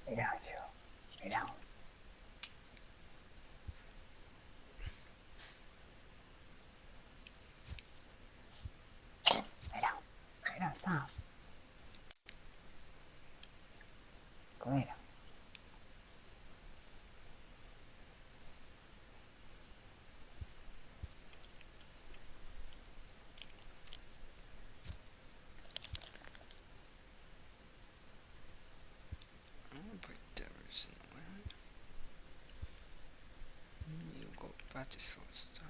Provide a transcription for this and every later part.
没上去，没上。没上散了，对了。Practice shortstop.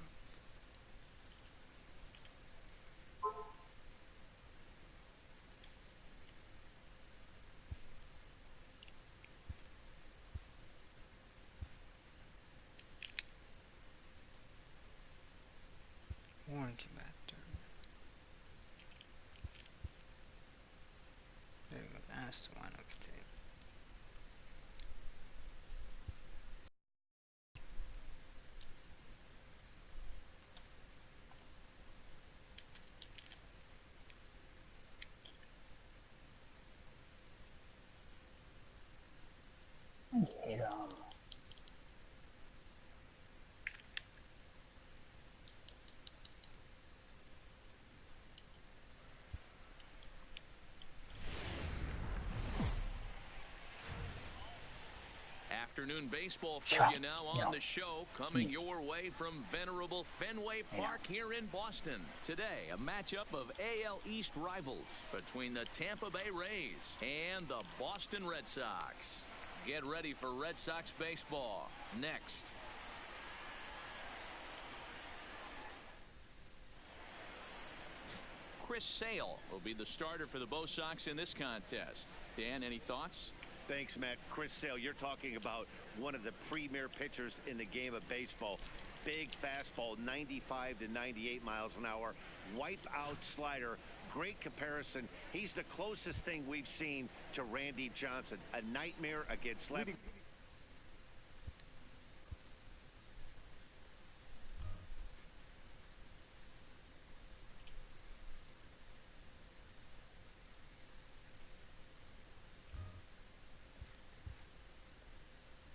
One came back there. There we go. That's the one up there. Hit him. Afternoon baseball for you now on the show, coming your way from venerable Fenway Park here in Boston. Today, a matchup of AL East rivals between the Tampa Bay Rays and the Boston Red Sox. Get ready for Red Sox baseball next. Chris Sale will be the starter for the Bo Sox in this contest. Dan, any thoughts? Thanks, Matt. Chris Sale, you're talking about one of the premier pitchers in the game of baseball. Big fastball, 95 to 98 miles an hour. Wipe out slider. Great comparison. He's the closest thing we've seen to Randy Johnson. A nightmare against left.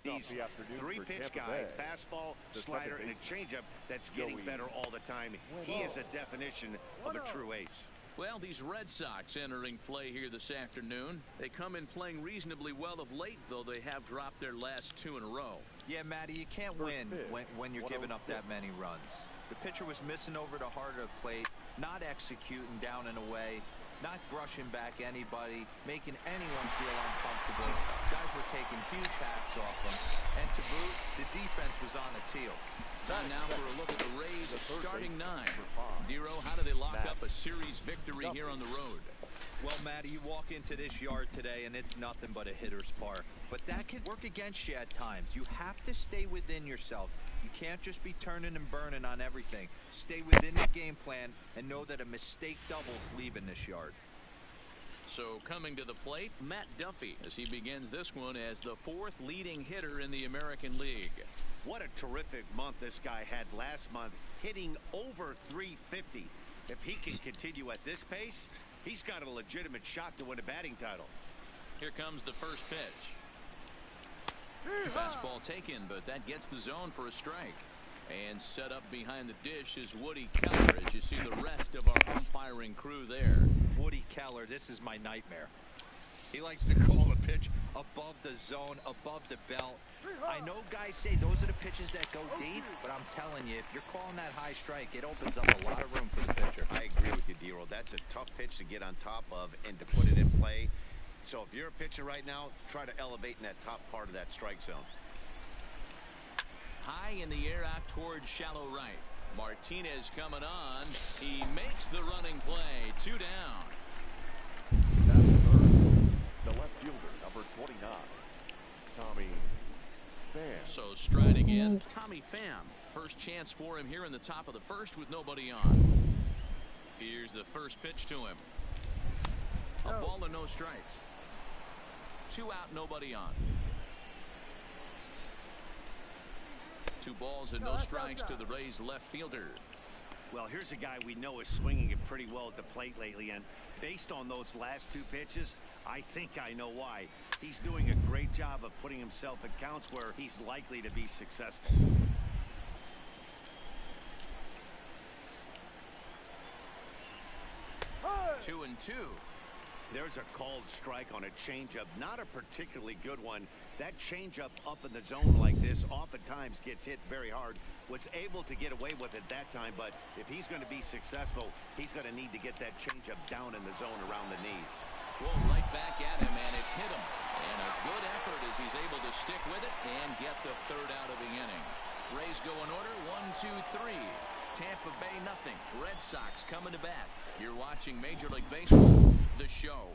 He's three-pitch guy, fastball, slider, and a changeup that's getting better all the time. He is a definition of a true ace. Well, these Red Sox entering play here this afternoon. They come in playing reasonably well of late, though they have dropped their last two in a row. Yeah, Matty, you can't win when you're giving up that many runs. The pitcher was missing over the heart of the plate, not executing down and away, not brushing back anybody, making anyone feel uncomfortable. Guys were taking huge hacks off them. And to boot, the defense was on its heels. Time now for a look at the Rays starting nine. Dero, how do they lock up a series victory here on the road? Well, Matty, you walk into this yard today and it's nothing but a hitter's park. But that can work against you at times. You have to stay within yourself. You can't just be turning and burning on everything. Stay within the game plan and know that a mistake doubles leaving this yard. So coming to the plate, Matt Duffy, as he begins this one as the fourth leading hitter in the American League. What a terrific month this guy had last month, hitting over 350. If he can continue at this pace, he's got a legitimate shot to win a batting title. Here comes the first pitch. Fastball taken, but that gets the zone for a strike. And set up behind the dish is Woody Keller, as you see the rest of our umpiring crew there. Woody Keller, this is my nightmare. He likes to call a pitch above the zone, above the belt. I know guys say those are the pitches that go deep, but I'm telling you, if you're calling that high strike, it opens up a lot of room for the pitcher. I agree with you, Dero. That's a tough pitch to get on top of and to put it in play. So if you're a pitcher right now, try to elevate in that top part of that strike zone. High in the air out towards shallow right. Martinez coming on. He makes the running play. 2 down. That's third. The left fielder, number 29, Tommy Pham. So striding in, Tommy Pham. First chance for him here in the top of the first with nobody on. Here's the first pitch to him. A ball and no strikes. 2 out, nobody on. 2 balls and no strikes to the Rays left fielder. Well, here's a guy we know is swinging it pretty well at the plate lately, and based on those last 2 pitches, I think I know why. He's doing a great job of putting himself at counts where he's likely to be successful. 2-2. There's a called strike on a changeup, not a particularly good one. That changeup up in the zone like this oftentimes gets hit very hard. Was able to get away with it that time, but if he's going to be successful, he's going to need to get that changeup down in the zone around the knees. Well, right back at him, and it hit him. And a good effort as he's able to stick with it and get the 3rd out of the inning. Rays go in order, 1, 2, 3. Tampa Bay nothing. Red Sox coming to bat. You're watching Major League Baseball, the show.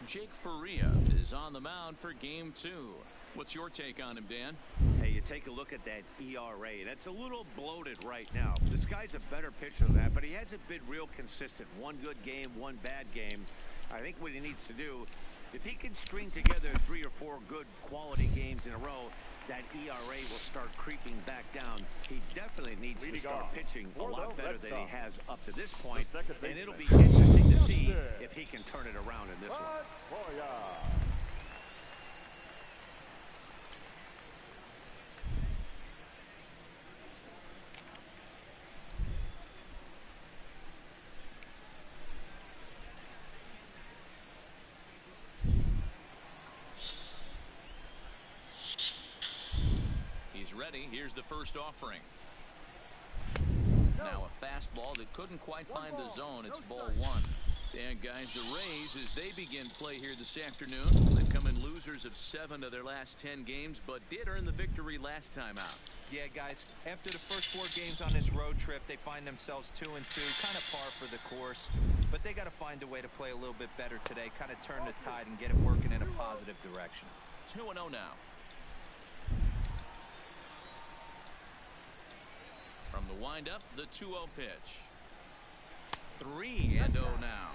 Jake Faria is on the mound for game 2. What's your take on him, Dan? Hey, you take a look at that ERA. That's a little bloated right now. This guy's a better pitcher than that, but he hasn't been real consistent. One good game, one bad game. I think what he needs to do, if he can string together 3 or 4 good quality games in a row, that ERA will start creeping back down. He definitely needs to start pitching a lot better than he has up to this point, and it'll be interesting to see if he can turn it around in this one. Ready. Here's the first offering. Now a fastball that couldn't quite find the zone. It's ball 1. And guys, the Rays, as they begin play here this afternoon, they've come in losers of 7 of their last 10 games, but did earn the victory last time out. Yeah, guys, after the first 4 games on this road trip, they find themselves 2-2, kind of par for the course. But they got to find a way to play a little bit better today, kind of turn the tide and get it working in a positive direction. 2-0 now. From the windup, the 2-0 pitch. 3-0 now.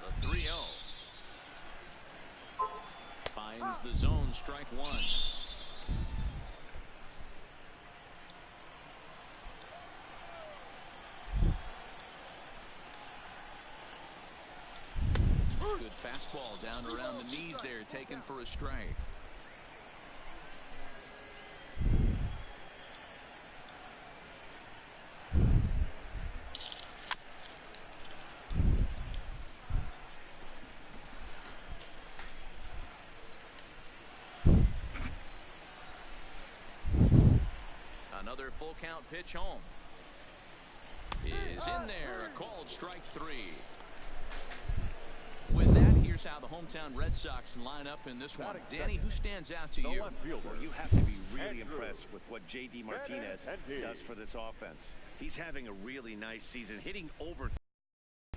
The 3-0. Finds the zone, strike 1. Good fastball down around the knees there, taken for a strike. Another full count pitch home. Is in there, a called strike 3. With that, here's how the hometown Red Sox line up in this one. Danny, who stands out to you? Well, you have to be really impressed with what J.D. Martinez does for this offense. He's having a really nice season, hitting over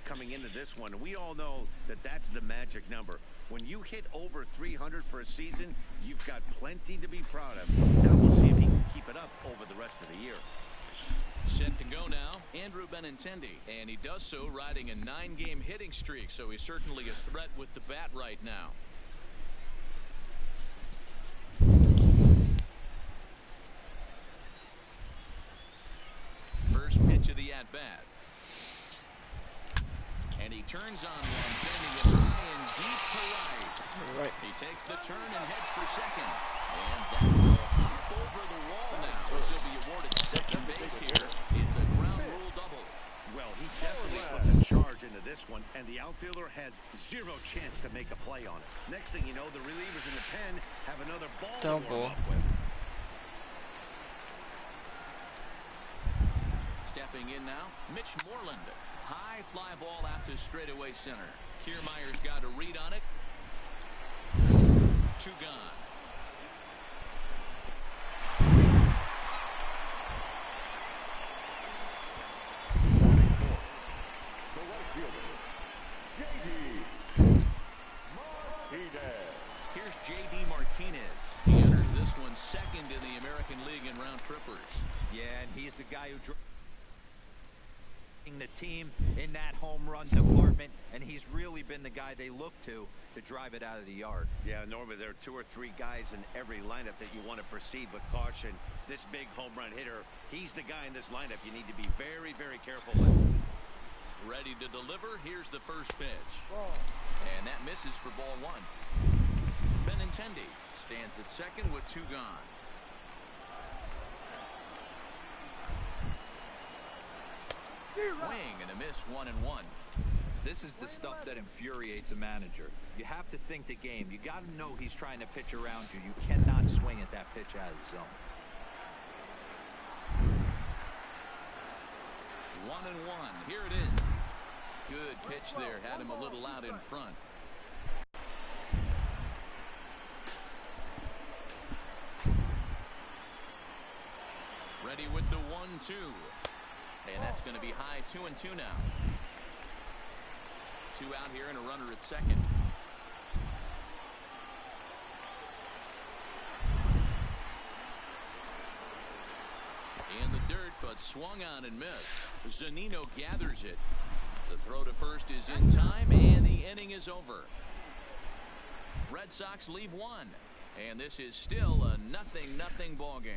coming into this one. We all know that that's the magic number. When you hit over 300 for a season, you've got plenty to be proud of. Now we'll see if he can keep it up over the rest of the year. Set to go now, Andrew Benintendi, and he does so riding a 9-game hitting streak, so he's certainly a threat with the bat right now. First pitch of the at-bat. And he turns on one, bending it high and deep to right. He takes the turn and heads for second. And that will hop over the wall now, as he'll be awarded second base here. It's a ground rule double. Well, he definitely puts a charge into this one, and the outfielder has 0 chance to make a play on it. Next thing you know, the relievers in the pen have another ball to warm up with. Stepping in now, Mitch Moreland. High fly ball out to straightaway center. Kiermaier's got a read on it. 2 gone. Here's J.D. Martinez. He enters this This one's second in the American League in round trippers. Yeah, and he's the guy who the team in that home run department, and he's really been the guy they look to drive it out of the yard. Yeah, normally there are 2 or 3 guys in every lineup that you want to proceed with caution. This big home run hitter, he's the guy in this lineup you need to be very, very careful with. Ready to deliver. Here's the first pitch. And that misses for ball 1. Benintendi stands at second with 2 gone. Swing and a miss, 1-1. This is the stuff that infuriates a manager. You have to think the game. You got to know he's trying to pitch around you. You cannot swing at that pitch out of the zone. 1-1. Here it is. Good pitch there. Had him a little out in front. Ready with the 1-2. And that's going to be high, 2-2 now. 2 out here and a runner at second. In the dirt, but swung on and missed. Zunino gathers it. The throw to first is in time, and the inning is over. Red Sox leave 1, and this is still a 0-0 ball game.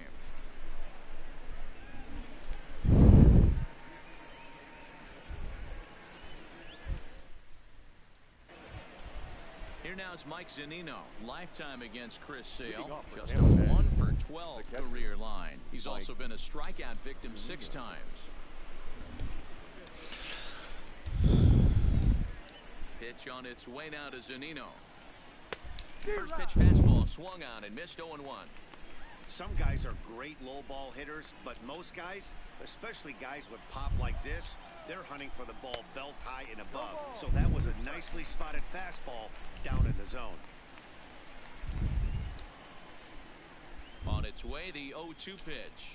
Here now is Mike Zunino. Lifetime against Chris Sale. Just a 1 for 12 career line. He's also been a strikeout victim 6 times. Pitch on its way now to Zunino. First pitch fastball swung on and missed 0-1. Some guys are great low ball hitters, but most guys, especially guys with pop like this, they're hunting for the ball belt high and above. So that was a nicely spotted fastball down in the zone. On its way, the 0-2 pitch.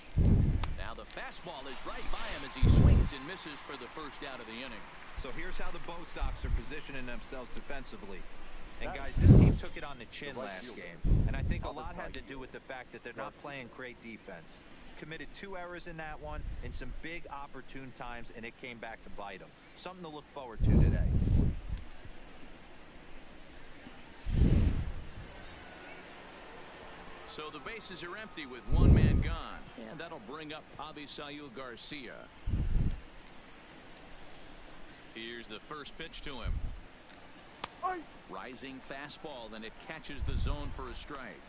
Now the fastball is right by him as he swings and misses for the first out of the inning. So here's how the Bo Sox are positioning themselves defensively. And guys, this team took it on the chin last game. And I think a lot had to do with the fact that they're not playing great defense. Committed 2 errors in that one in some big opportune times, and it came back to bite them. Something to look forward to today. So the bases are empty with 1 man gone. And that'll bring up Avisail Garcia. Here's the first pitch to him. Rising fastball, then it catches the zone for a strike.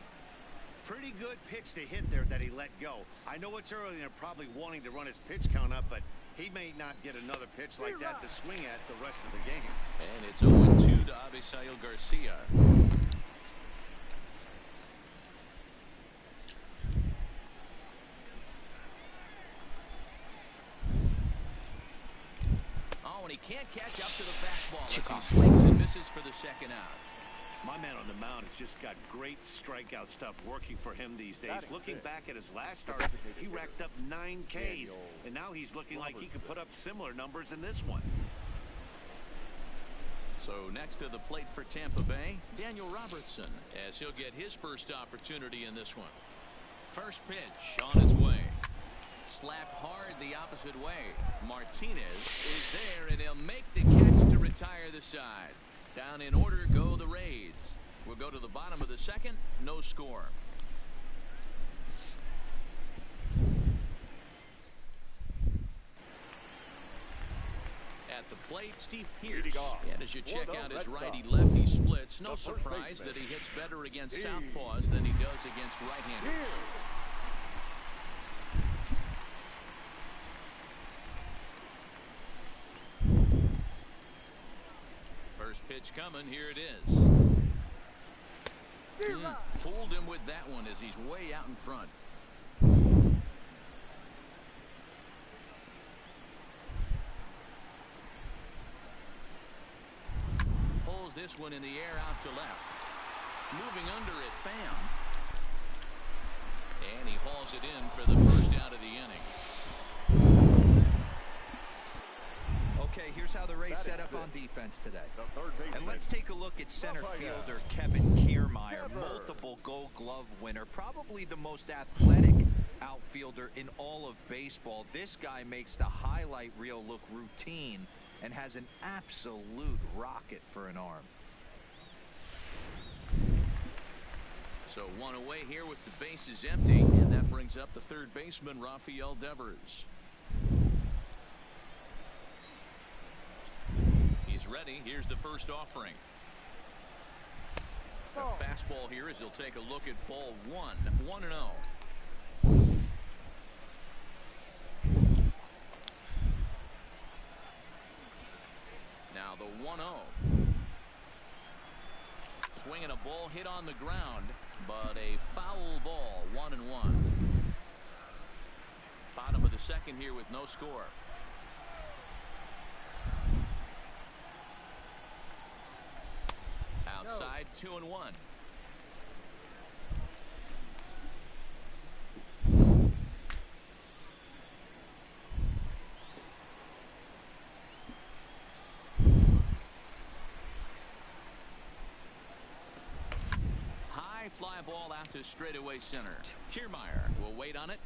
Pretty good pitch to hit there that he let go. I know it's early and they're probably wanting to run his pitch count up, but he may not get another pitch like that to swing at the rest of the game. And it's 0-2 to Avisail Garcia. Oh, and he can't catch up to the fastball as he swings and misses for the second out. My man on the mound has just got great strikeout stuff working for him these days. Looking back at his last start, he racked up 9 Ks, and now he's looking like he could put up similar numbers in this one. So next to the plate for Tampa Bay, Daniel Robertson, as he'll get his first opportunity in this one. First pitch on its way. Slapped hard the opposite way. Martinez is there, and he'll make the catch to retire the side. Down in order go the Rays. We'll go to the bottom of the second. No score. At the plate, Steve Pierce. And as you check out his righty-lefty splits, no surprise that he hits better against southpaws than he does against right-handers. First pitch coming. Here it is. Fooled him with that one as he's way out in front. Pulls this one in the air out to left. Moving under it, Pham. And he hauls it in for the first out of the inning. Okay, here's how the Rays set up on defense today. And let's take a look at center fielder Kevin Kiermaier, multiple Gold Glove winner, probably the most athletic outfielder in all of baseball. This guy makes the highlight reel look routine and has an absolute rocket for an arm. So one away here with the bases empty, and that brings up the third baseman, Rafael Devers. He's ready. Here's the first offering. A fastball here as he'll take a look at ball one. 1-0. Now the 1-0. Swinging a ball hit on the ground, but a foul ball. 1-1. Bottom of the second here with no score. Outside, 2-1. High fly ball out to straightaway center. Kiermaier will wait on it,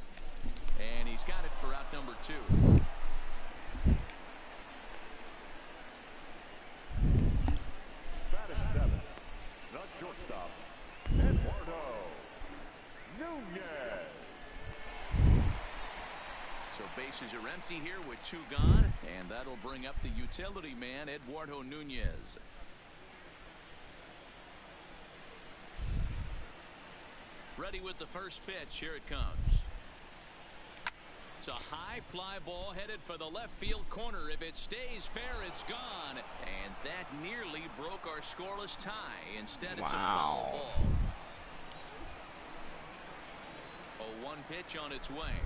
and he's got it for out number 2. Shortstop, Eduardo Nunez. So bases are empty here with 2 gone, and that'll bring up the utility man, Eduardo Nunez. Ready with the first pitch. Here it comes. It's a high fly ball headed for the left field corner. If it stays fair, it's gone. And that nearly broke our scoreless tie. Instead, it's a foul ball. A 1 pitch on its way.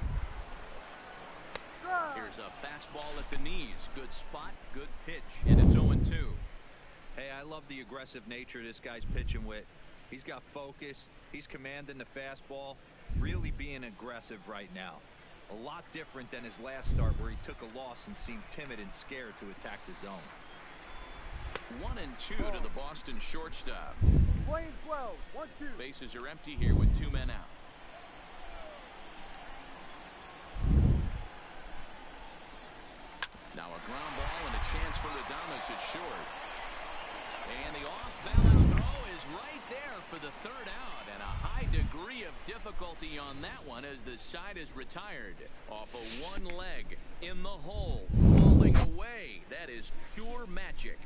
Here's a fastball at the knees. Good spot, good pitch, and it's 0-2. Hey, I love the aggressive nature this guy's pitching with. He's got focus. He's commanding the fastball. Really being aggressive right now. A lot different than his last start where he took a loss and seemed timid and scared to attack the zone. 1-2 to the Boston shortstop. Playing 12, 1-2. Bases are empty here with 2 men out. Now a ground ball and a chance for Adames at short. And the off-balance throw is right there for the third out, and a high degree of difficulty on that one as the side is retired off of 1 leg in the hole, falling away. That is pure magic.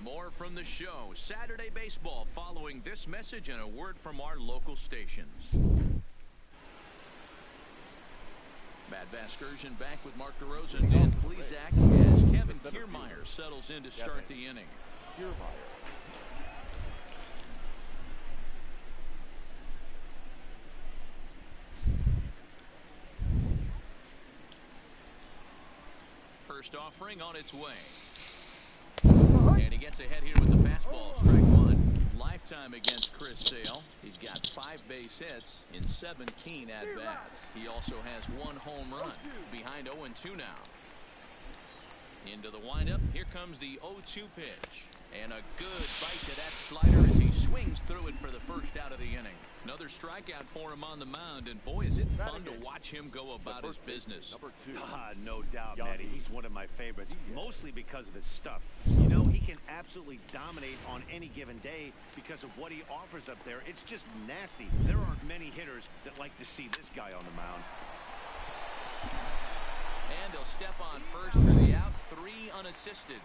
More from the show. Saturday Baseball following this message and a word from our local stations. Matt Vasgersian back with Mark DeRosa and Dan Plesac as Kevin Kiermaier settles in to start the inning. First offering on its way. And he gets ahead here with the fastball. Strike 1. Lifetime against Chris Sale. He's got 5 base hits in 17 at-bats. He also has 1 home run. Behind 0-2 now. Into the windup. Here comes the 0-2 pitch. And a good bite to that slider as he swings through it for the first out of the inning. Another strikeout for him on the mound, and boy, is it fun to watch him go about his business. No doubt, Matty. He's one of my favorites, mostly because of his stuff. You know, he can absolutely dominate on any given day because of what he offers up there. It's just nasty. There aren't many hitters that like to see this guy on the mound. And he'll step on first for the out, 3 unassisted.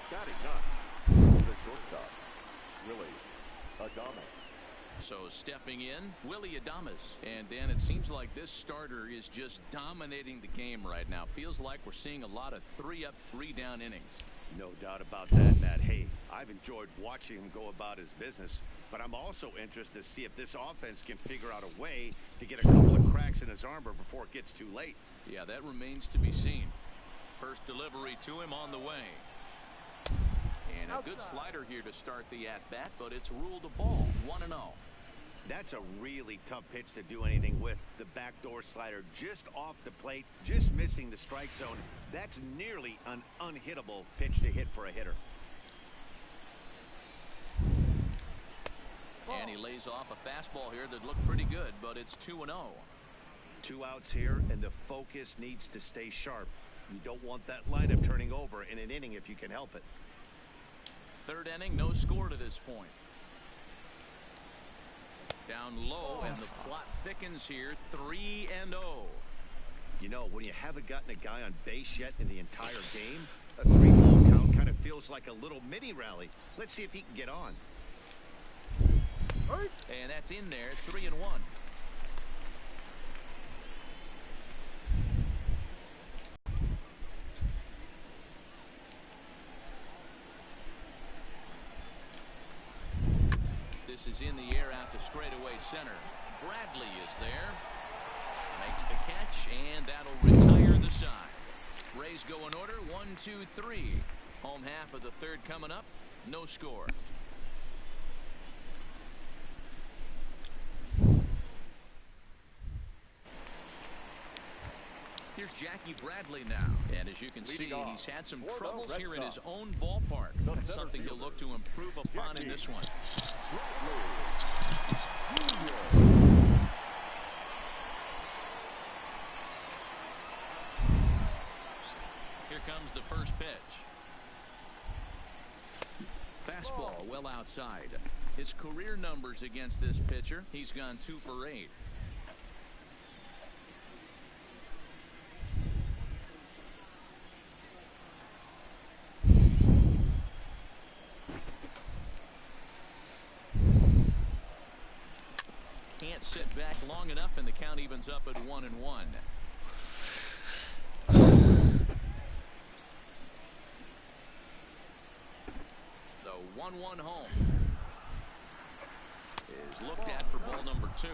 Batting up, the shortstop, Willie Adames. So stepping in, Willie Adames. And Dan, it seems like this starter is just dominating the game right now. Feels like we're seeing a lot of 3-up, 3-down innings. No doubt about that, Matt. Hey, I've enjoyed watching him go about his business, but I'm also interested to see if this offense can figure out a way to get a couple of cracks in his armor before it gets too late. Yeah, that remains to be seen. First delivery to him on the way. And a good slider here to start the at-bat, but it's ruled a ball. 1-0. That's a really tough pitch to do anything with. The backdoor slider just off the plate, just missing the strike zone. That's nearly an unhittable pitch to hit for a hitter. And he lays off a fastball here that looked pretty good, but it's 2-0. 2 outs here, and the focus needs to stay sharp. You don't want that lineup turning over in an inning if you can help it. Third inning, no score to this point. Down low, and the plot thickens here, 3-0. You know, when you haven't gotten a guy on base yet in the entire game, a 3-ball count kind of feels like a little mini rally. Let's see if he can get on. And that's in there, 3-1. This is in the air out to straightaway center. Bradley is there. Makes the catch, and that'll retire the side. Rays go in order, 1, 2, 3. Home half of the third coming up. No score. Here's Jackie Bradley now. And as you can see, he's had some troubles here in his own ballpark. That's something he'll look to improve upon in this one. Here comes the first pitch. Fastball well outside. His career numbers against this pitcher, he's gone 2 for 8. Can't sit back long enough, and the count evens up at 1-1. The 1-1 home is looked at for ball number 2.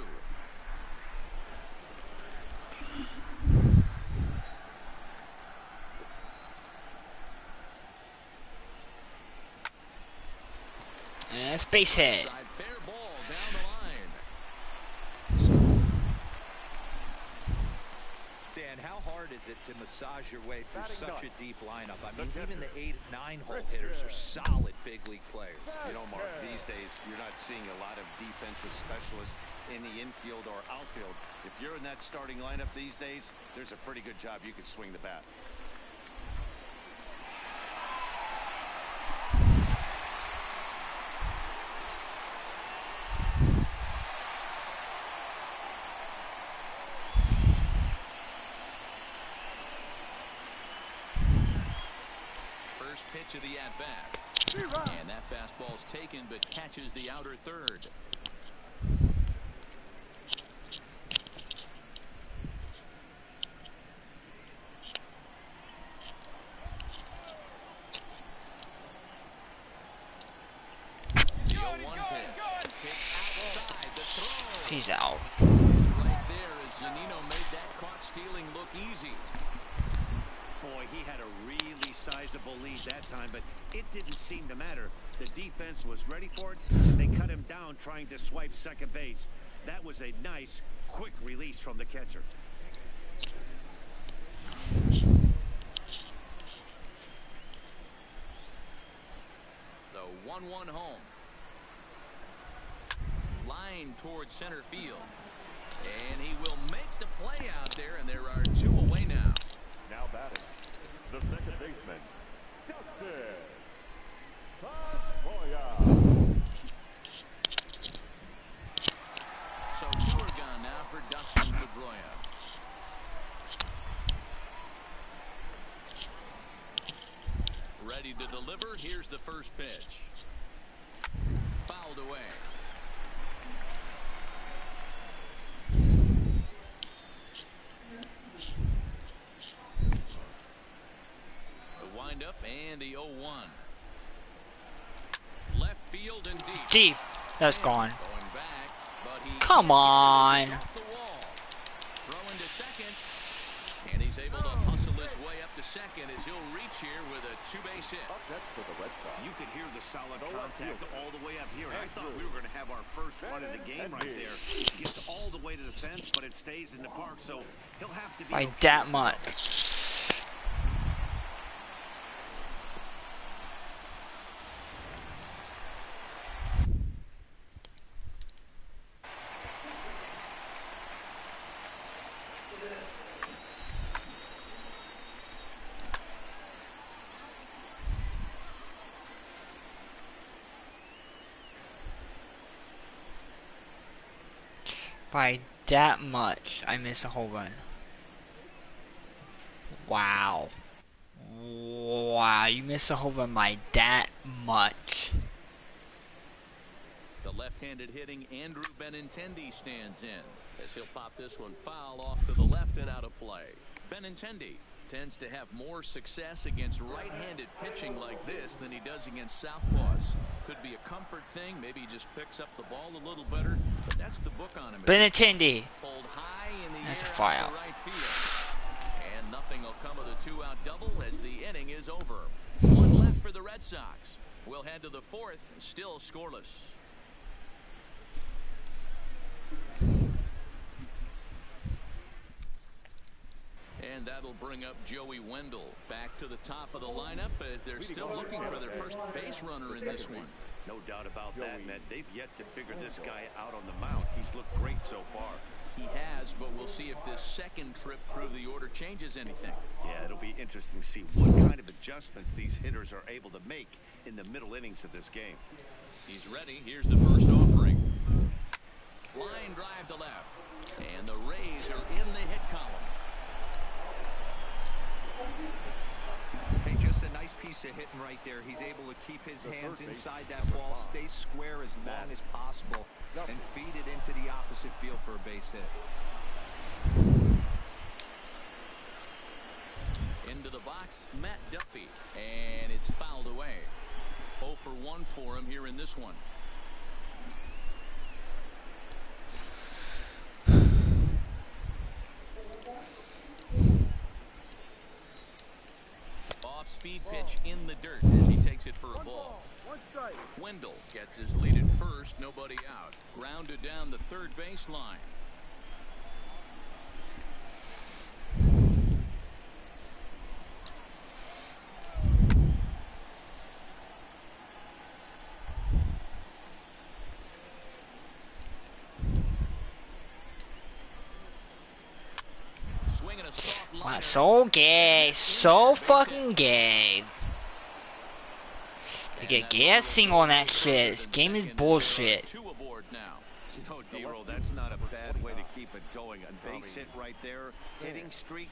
And it's base hit. Fair ball down the line. Dan, how hard is it to massage your way through such a deep lineup? I mean, even the 8, 9-hole hitters are solid big league players. You know, Mark, these days you're not seeing a lot of defensive specialists in the infield or outfield. If you're in that starting lineup these days, there's a pretty good job you could swing the bat. Pitch of the at-bat. And that fastball's taken, but catches the outer third. The 0-1 pitch. Outside the throw. He's out. Right there as Zunino made that caught stealing look easy. Boy, he had a really sizable lead that time, but it didn't seem to matter. The defense was ready for it, and they cut him down trying to swipe second base. That was a nice, quick release from the catcher. The 1-1 home. Line towards center field. And he will make the play out there, and there are 2 away now. Now batting, the second baseman, Dustin Pedroia. So 2 are gone now for Dustin Pedroia. Ready to deliver. Here's the first pitch. Fouled away. Up and the 0-1. Left field and deep. Deep. That's gone. Going back, but he Come on. off the wall. Throwing to second, and he's able to hustle his way up to second as he'll reach here with a 2-base hit. Up next for the Red Sox. You could hear the solid contact all the way up here. I thought we were going to have our first run of the game right there. He gets all the way to the fence, but it stays in the park, so he'll have to be By okay. that much. By that much, I miss a home run. Wow. Wow, you miss a home run by that much. The left-handed hitting Andrew Benintendi stands in as he'll pop this one foul off to the left and out of play. Benintendi tends to have more success against right-handed pitching like this than he does against southpaws. Could be a comfort thing. Maybe he just picks up the ball a little better. But that's the book on him. Benintendi. Pulled high in the That's a air foul. to right field. And nothing will come of the two-out double as the inning is over. One left for the Red Sox. We'll head to the fourth, still scoreless. And that'll bring up Joey Wendell back to the top of the lineup as they're still looking for their first base runner in this one. No doubt about that, Ned. They've yet to figure this guy out on the mound. He's looked great so far. He has, but we'll see if this second trip through the order changes anything. Yeah, it'll be interesting to see what kind of adjustments these hitters are able to make in the middle innings of this game. He's ready. Here's the first offering. Line drive to left. And the Rays are in the hit column. Hey, just a nice piece of hitting right there. He's able to keep his hands inside that ball, stay square as long as possible, and feed it into the opposite field for a base hit. Into the box, Matt Duffy. And it's fouled away. 0 for 1 for him here in this one. Off-speed pitch in the dirt as he takes it for a ball. Wendell gets his lead at first, nobody out. Grounded down the third baseline. Swinging a soft Wow, liner. so gay. So fucking gay. You get gassing on that shit. This game is bullshit. Two aboard now. No, D-Roll, that's not a bad way to keep it going. A base hit right there, hitting streak,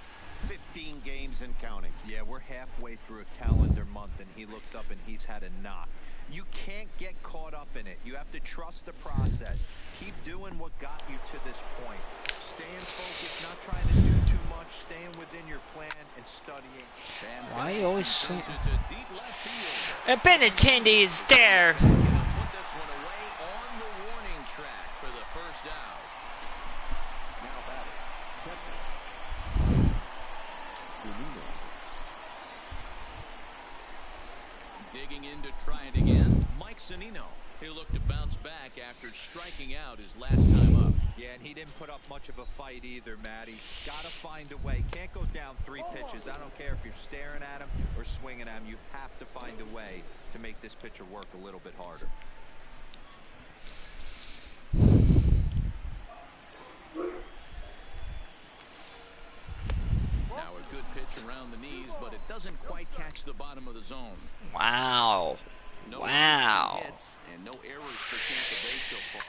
15 games and counting. Yeah, we're halfway through a calendar month, and he looks up and he's had a knock. You can't get caught up in it. You have to trust the process. Keep doing what got you to this point. Staying focused, not trying to do too much, staying within your plan and studying. Why you always swing? Sends it to deep left field. And Benintendi is there. Put this one away on the warning track for the first out. Now batting. Digging in to try it again. Mike Zunino. He'll look to bounce back after striking out his last time up. Yeah, and he didn't put up much of a fight either, Matty. Got to find a way. Can't go down 3 pitches. I don't care if you're staring at him or swinging at him. You have to find a way to make this pitcher work a little bit harder. Now a good pitch around the knees, but it doesn't quite catch the bottom of the zone. Wow. No Wow. hits and no errors for Tampa Bay so far.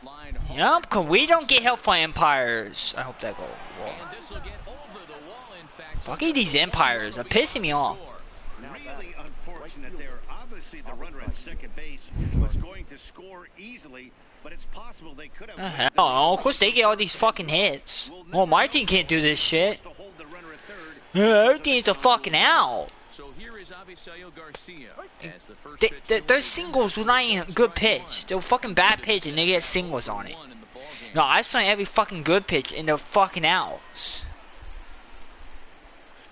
Line hard. Yup, cause we don't get help from empires. I hope that goes well. And this will get over the wall, in fact. Fucking these empires are pissing me off. Really unfortunate there. Obviously, the runner at second base was going to score easily, but it's possible they could have. Hell no, of course they get all these fucking hits. Well, my team can't do this shit. To hold the runner at third. Our team's a fucking out. So here is Avisail Garcia as the first pitch Their singles were not even a good pitch. They were fucking bad pitch and they get singles on it. No, I swing every fucking good pitch and they're fucking outs.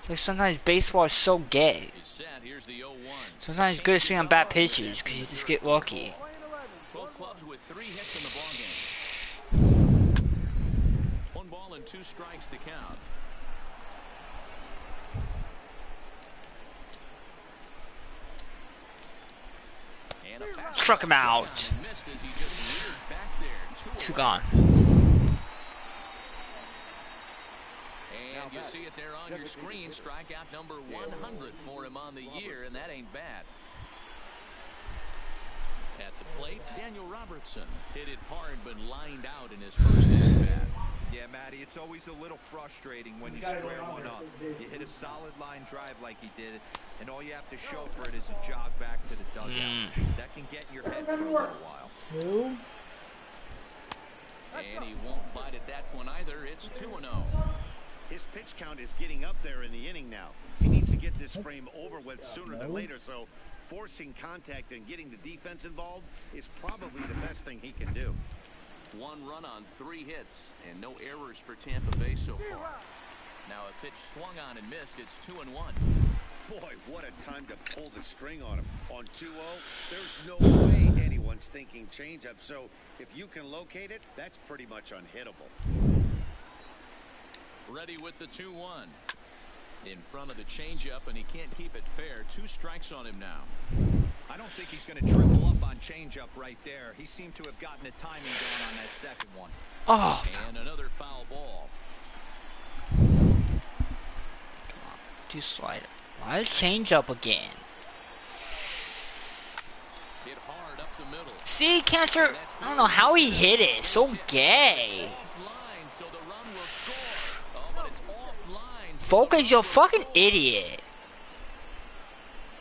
Like sometimes baseball is so gay. It's set. Here's the 0-1. Sometimes it's good to swing on bad pitches because you just get lucky. Both clubs with 3 hits in the ballgame. 1 ball and 2 strikes to count. And a fastball Struck him out. missed as he just reared back there. 2 away. gone. And you see it there on your screen. Strikeout number 100 for him on the year, and that ain't bad. At the plate, Daniel Robertson hit it hard but lined out in his first at-bat. Yeah, Matty, it's always a little frustrating when you square one up. You hit a solid line drive like he did, and all you have to show for it is a jog back to the dugout. That can get in your head for a little while. And he won't bite at that one either. It's 2-0. His pitch count is getting up there in the inning now. He needs to get this frame over with sooner than later, so forcing contact and getting the defense involved is probably the best thing he can do. 1 run on 3 hits and no errors for Tampa Bay so far. Now a pitch swung on and missed. It's 2-1. Boy, what a time to pull the string on him. On 2-0, there's no way anyone's thinking changeup, so if you can locate it, that's pretty much unhittable. Ready with the 2-1. In front of the changeup, and he can't keep it fair. 2 strikes on him now. I don't think he's going to triple up on changeup right there. He seemed to have gotten the timing going on that second one. Oh. And another foul ball. Too slight. Why change up again? Hit hard up the middle. See, catcher. I don't know how he hit it. So gay. Offline, so the run will score. Oh, but it's offline. Focus, you're a fucking idiot.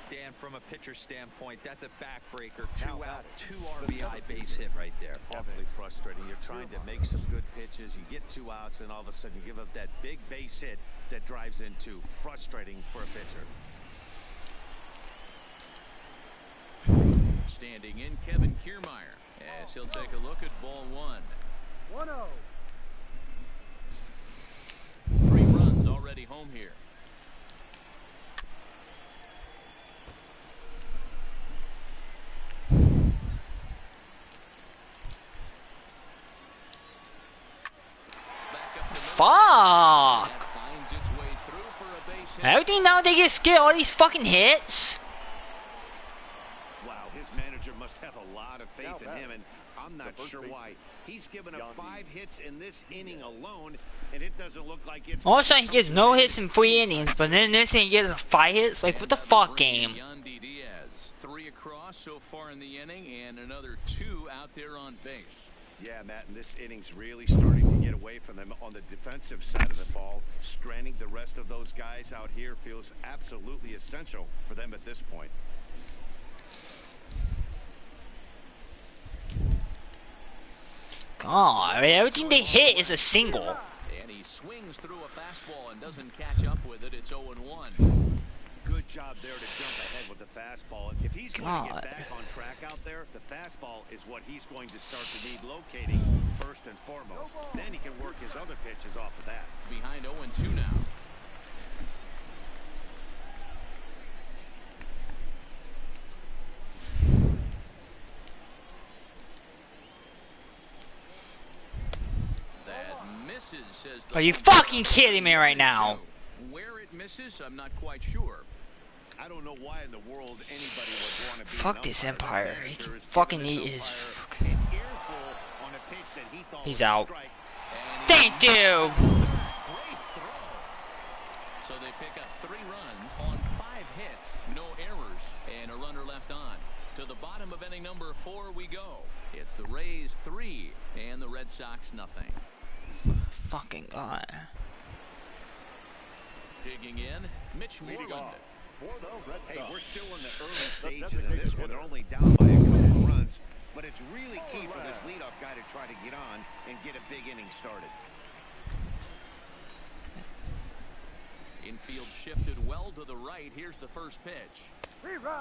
Dan, from a pitcher standpoint, that's a backbreaker. 2 out, 2 RBI base hit right there. Awfully frustrating. You're trying to make some good pitches. You get 2 outs, and all of a sudden you give up that big base hit that drives in 2. Frustrating for a pitcher. Standing in, Kevin Kiermaier, as he'll take a look at ball 1. 1-0. 3 runs already home here. Fuck. Finds its way through for a base hit. Everything now they get scared. All these fucking hits. Wow, his manager must have a lot of faith in him, and I'm not sure why. He's given up 5 hits in this inning alone, and it doesn't look like it's... All of a sudden he gets no hits in 3 innings, but then this inning he gets 5 hits? Like, what the fuck, game? Yandy Diaz, 3 across so far in the inning, and another 2 out there on base. Yeah, Matt, and this inning's really starting to get away from them on the defensive side of the ball. Stranding the rest of those guys out here feels absolutely essential for them at this point. God, I mean, everything they hit is a single. And he swings through a fastball and doesn't catch up with it. It's 0-1. Good job there to jump ahead with the fastball. If he's going to get back on track out there, the fastball is what he's going to start to need locating first and foremost. Then he can work his other pitches off of that. Behind 0-2 now. That misses, says the... Are you fucking kidding me right now? Where it misses, I'm not quite sure. I don't know why in the world anybody would want to be Fuck this Empire. He can fucking eat his... He's out. Thank you! Great throw. So they pick up 3 runs on 5 hits, no errors, and a runner left on. To the bottom of inning number 4 we go. It's the Rays 3 and the Red Sox nothing. Fucking God. Digging in, Mitch Moreland. Hey, we're still in the early stages of this one. They're only down by a couple of runs, but it's really key for this leadoff guy to try to get on and get a big inning started. Infield shifted well to the right. Here's the first pitch.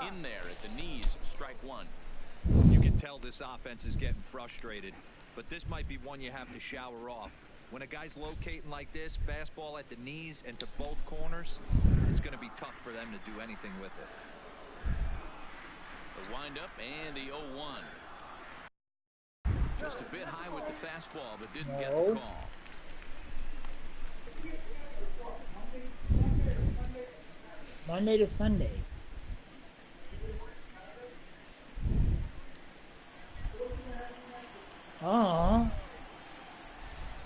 In there at the knees, strike 1. You can tell this offense is getting frustrated, but this might be one you have to shower off. When a guy's locating like this, fastball at the knees and to both corners, it's going to be tough for them to do anything with it. The windup and the 0-1. Just a bit high with the fastball, but didn't get the call. Monday to Sunday. Oh.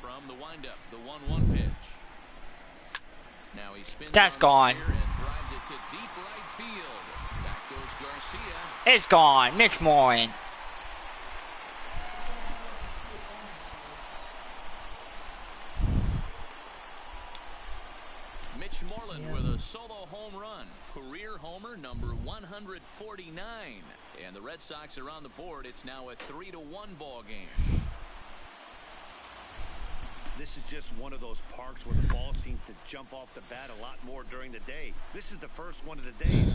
From the windup, the 1-1 pitch. Now he spins. That's gone. And drives it to deep right field. Back goes Garcia. It's gone. Mitch Morin. Mitch Moreland with a solo home run. Career homer number 149. And the Red Sox are on the board. It's now a 3-1 ball game. This is just one of those parks where the ball seems to jump off the bat a lot more during the day. This is the first one of the day.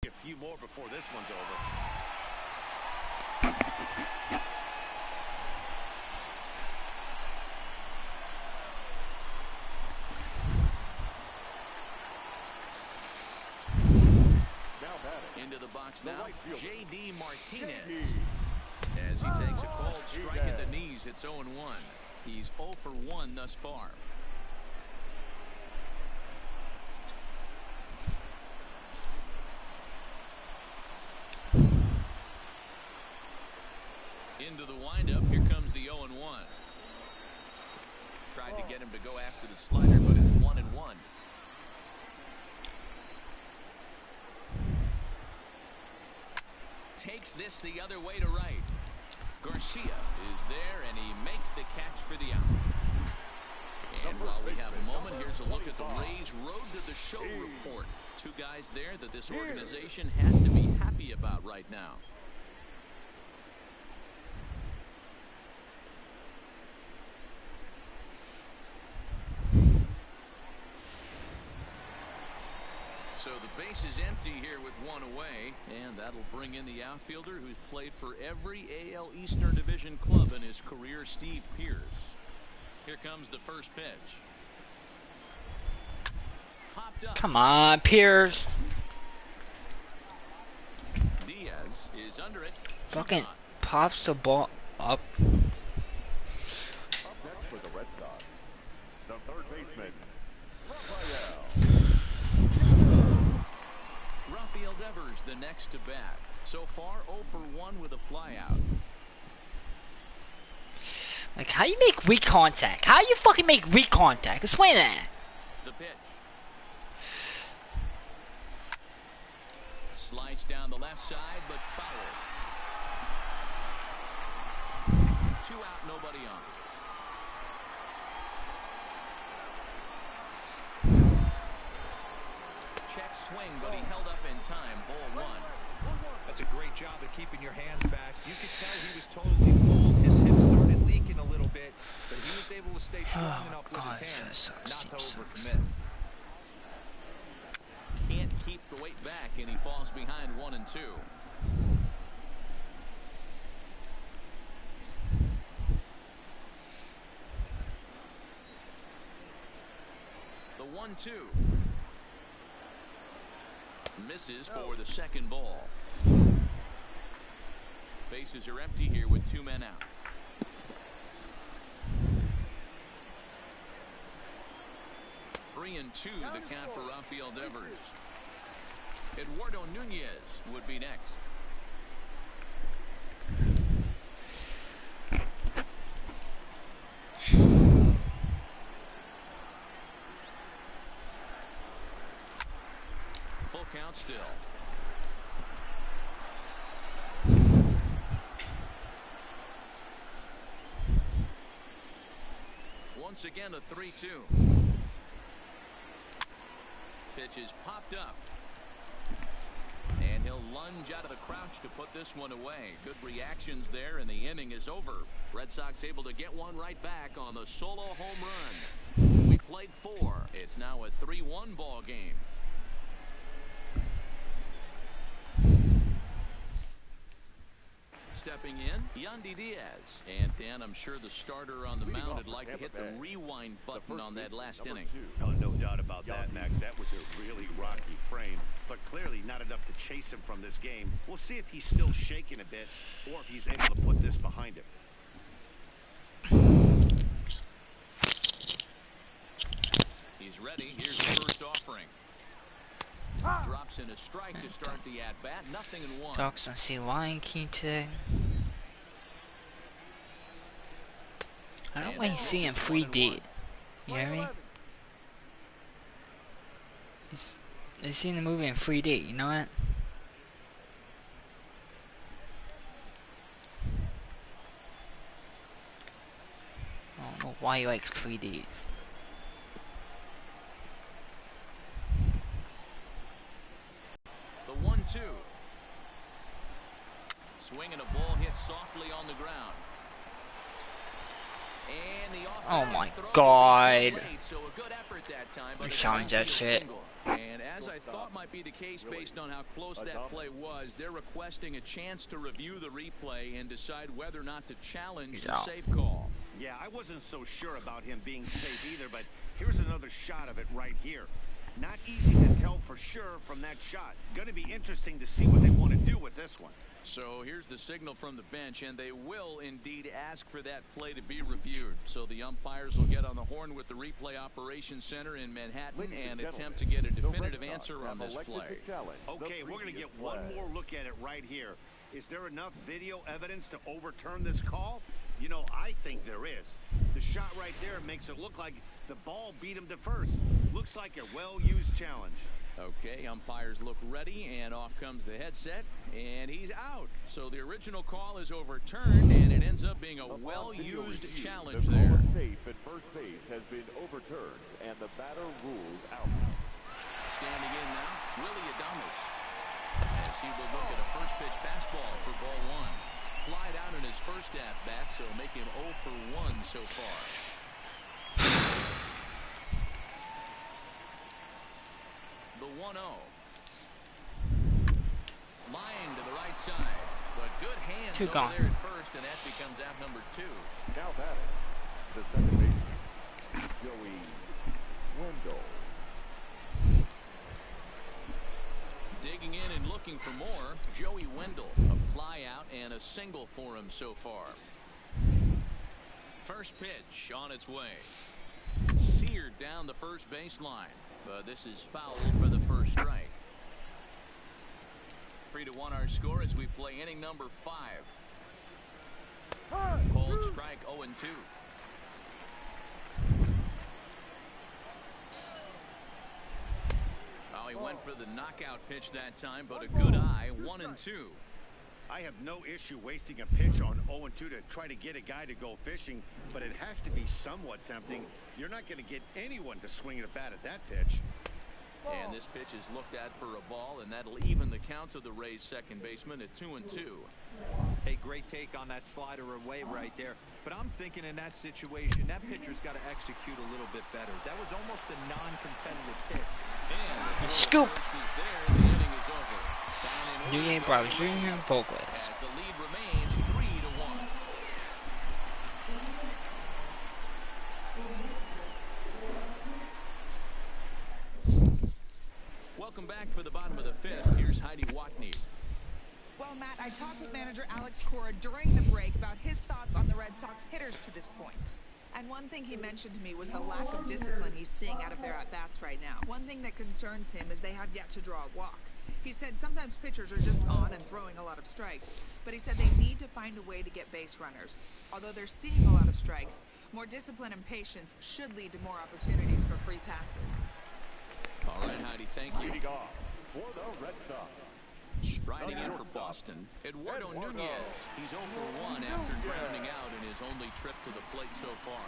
A few more before this one's over. Into the box now, J.D. Martinez. As he takes a cold strike at the knees, it's 0-1. He's 0 for 1 thus far. Into the windup, here comes the 0-1. Tried to get him to go after the slider, but it's 1-1. Takes this the other way to right. Garcia is there, and he makes the catch for the out. And while we have a moment, here's a look at the Rays' Road to the Show report. Two guys there that this organization has to be happy about right now. So the base is empty here with one away, and that'll bring in the outfielder who's played for every AL Eastern Division club in his career, Steve Pearce. Here comes the first pitch. Popped up. Come on, Pierce. Diaz is under it. Fucking pops the ball up. Up next for the Red Sox, the third baseman, Rafael. Rafael Devers the next to bat. So far 0 for 1 with a flyout. Like, how you make weak contact? How you fucking make weak contact? Explain that. The pitch. Slides down the left side, but foul. 2 out, nobody on. Check swing, but he held up in time. Ball 1. That's a great job of keeping your hands back. You could tell he was totally cold. His hips started leaking a little bit, but he was able to stay strong enough with his hands not to overcommit. Can't keep the weight back, and he falls behind 1 and 2. The 1-2. Misses for the second ball. Bases are empty here with 2 men out. Three and 2 the count for Rafael Devers. Eduardo Nunez would be next. Full count still. Once again a 3-2. Pitch is popped up. And he'll lunge out of the crouch to put this one away. Good reactions there, and the inning is over. Red Sox able to get one right back on the solo home run. We played 4. It's now a 3-1 ball game. Stepping in, Yandy Diaz. And Dan, I'm sure the starter on the mound would like to hit the rewind button on that last inning. No doubt about that, Max. That was a really rocky frame, but clearly not enough to chase him from this game. We'll see if he's still shaking a bit or if he's able to put this behind him. He's ready. Here's the first offering. Drops in a strike to start the at-bat. Nothing in one. Docs don't see Lion King today. I don't want to see him 3D. You hear me? They've seen the movie in 3D. You know what? I don't know why he likes 3Ds. The 1-2. Swinging a ball hit softly on the ground. And the Oh my God. So a good effort that time, but Challenge that shit. And as I thought might be the case based on how close that play was, they're requesting a chance to review the replay and decide whether or not to challenge the safe call. Yeah, I wasn't so sure about him being safe either, but here's another shot of it right here. Not easy to tell for sure from that shot. Going to be interesting to see what they want to do with this one. So here's the signal from the bench, and they will indeed ask for that play to be reviewed. So the umpires will get on the horn with the replay operations center in Manhattan and attempt to get a definitive answer on this play. Okay, we're going to get one more look at it right here. Is there enough video evidence to overturn this call? You know, I think there is. The shot right there makes it look like the ball beat him to first. Looks like a well-used challenge. Okay, umpires look ready, and off comes the headset, and he's out. So the original call is overturned, and it ends up being a well-used challenge there. The call safe at first base has been overturned, and the batter ruled out. Standing in now, Willie Adames, as he will look at a first pitch fastball for ball one. Flied out in his first at-bat, so make him 0 for 1 so far. The 1-0. Line to the right side, but good hands over there at first, and that becomes out number 2. Now batting, the second baseman, Joey Wendell. Digging in and looking for more, Joey Wendell. A fly out and a single for him so far. First pitch on its way. Seared down the first baseline. But this is foul for the first strike. 3-1 our score as we play inning number 5. Cold strike 0-2. Well, he went for the knockout pitch that time, but a good eye, 1-2. I have no issue wasting a pitch on 0-2 to try to get a guy to go fishing, but it has to be somewhat tempting. You're not going to get anyone to swing the bat at that pitch. And this pitch is looked at for a ball, and that'll even the count of the Rays' second baseman at 2-2. Hey, great take on that slider away right there. But I'm thinking in that situation, that pitcher's got to execute a little bit better. That was almost a non-competitive pitch. And scoop. There, the inning is over. New Game Bravo Jr. Vocalist. The lead remains 3-1. Welcome back for the bottom of the 5th. Here's Heidi Watney. Well, Matt, I talked with manager Alex Cora during the break about his thoughts on the Red Sox hitters to this point. And one thing he mentioned to me was the lack of discipline he's seeing out of their at-bats right now. One thing that concerns him is they have yet to draw a walk. He said sometimes pitchers are just on and throwing a lot of strikes, but he said they need to find a way to get base runners. Although they're seeing a lot of strikes, more discipline and patience should lead to more opportunities for free passes. All right, Heidi, thank you. Leading off for the Red Sox. Striding in for Boston, Eduardo Nunez. He's 0 for 1 after grounding out in his only trip to the plate so far.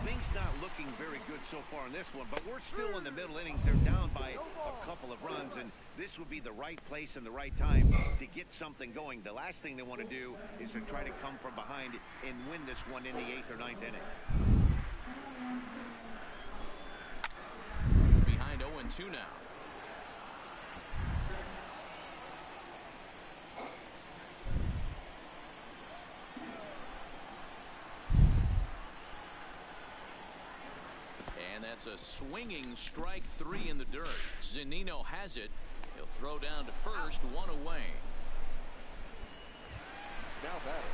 Things not looking very good so far in this one, but we're still in the middle innings. They're down by a couple of runs, and this would be the right place and the right time to get something going. The last thing they want to do is to try to come from behind and win this one in the 8th or 9th inning. Behind 0-2 now. It's a swinging strike 3 in the dirt. Zunino has it. He'll throw down to first, 1 away. Now batter.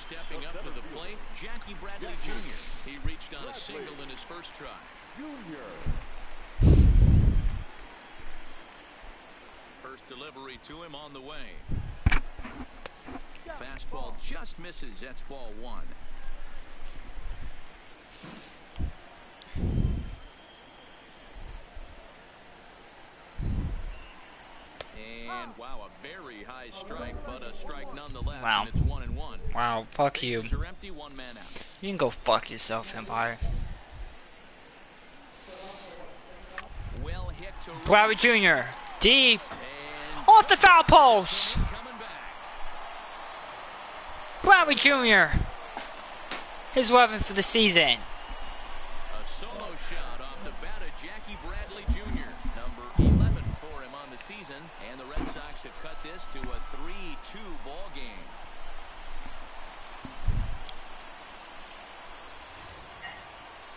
Stepping up to the plate, Jackie Bradley Jr. He reached on a single in his first try. Junior. First delivery to him on the way. Fastball just misses. That's ball 1. And wow, a very high strike, but a strike nonetheless. Wow. And it's 1-1. Wow, fuck you. Bases are empty, 1 man out. You can go fuck yourself, Empire. Well hit to Bradley Jr. Deep. and Off the foul post. coming back. Bradley Jr. His 11th for the season. A solo shot off the bat of Jackie Bradley Jr. Number 11 for him on the season, and the Red Sox have cut this to a 3-2 ball game.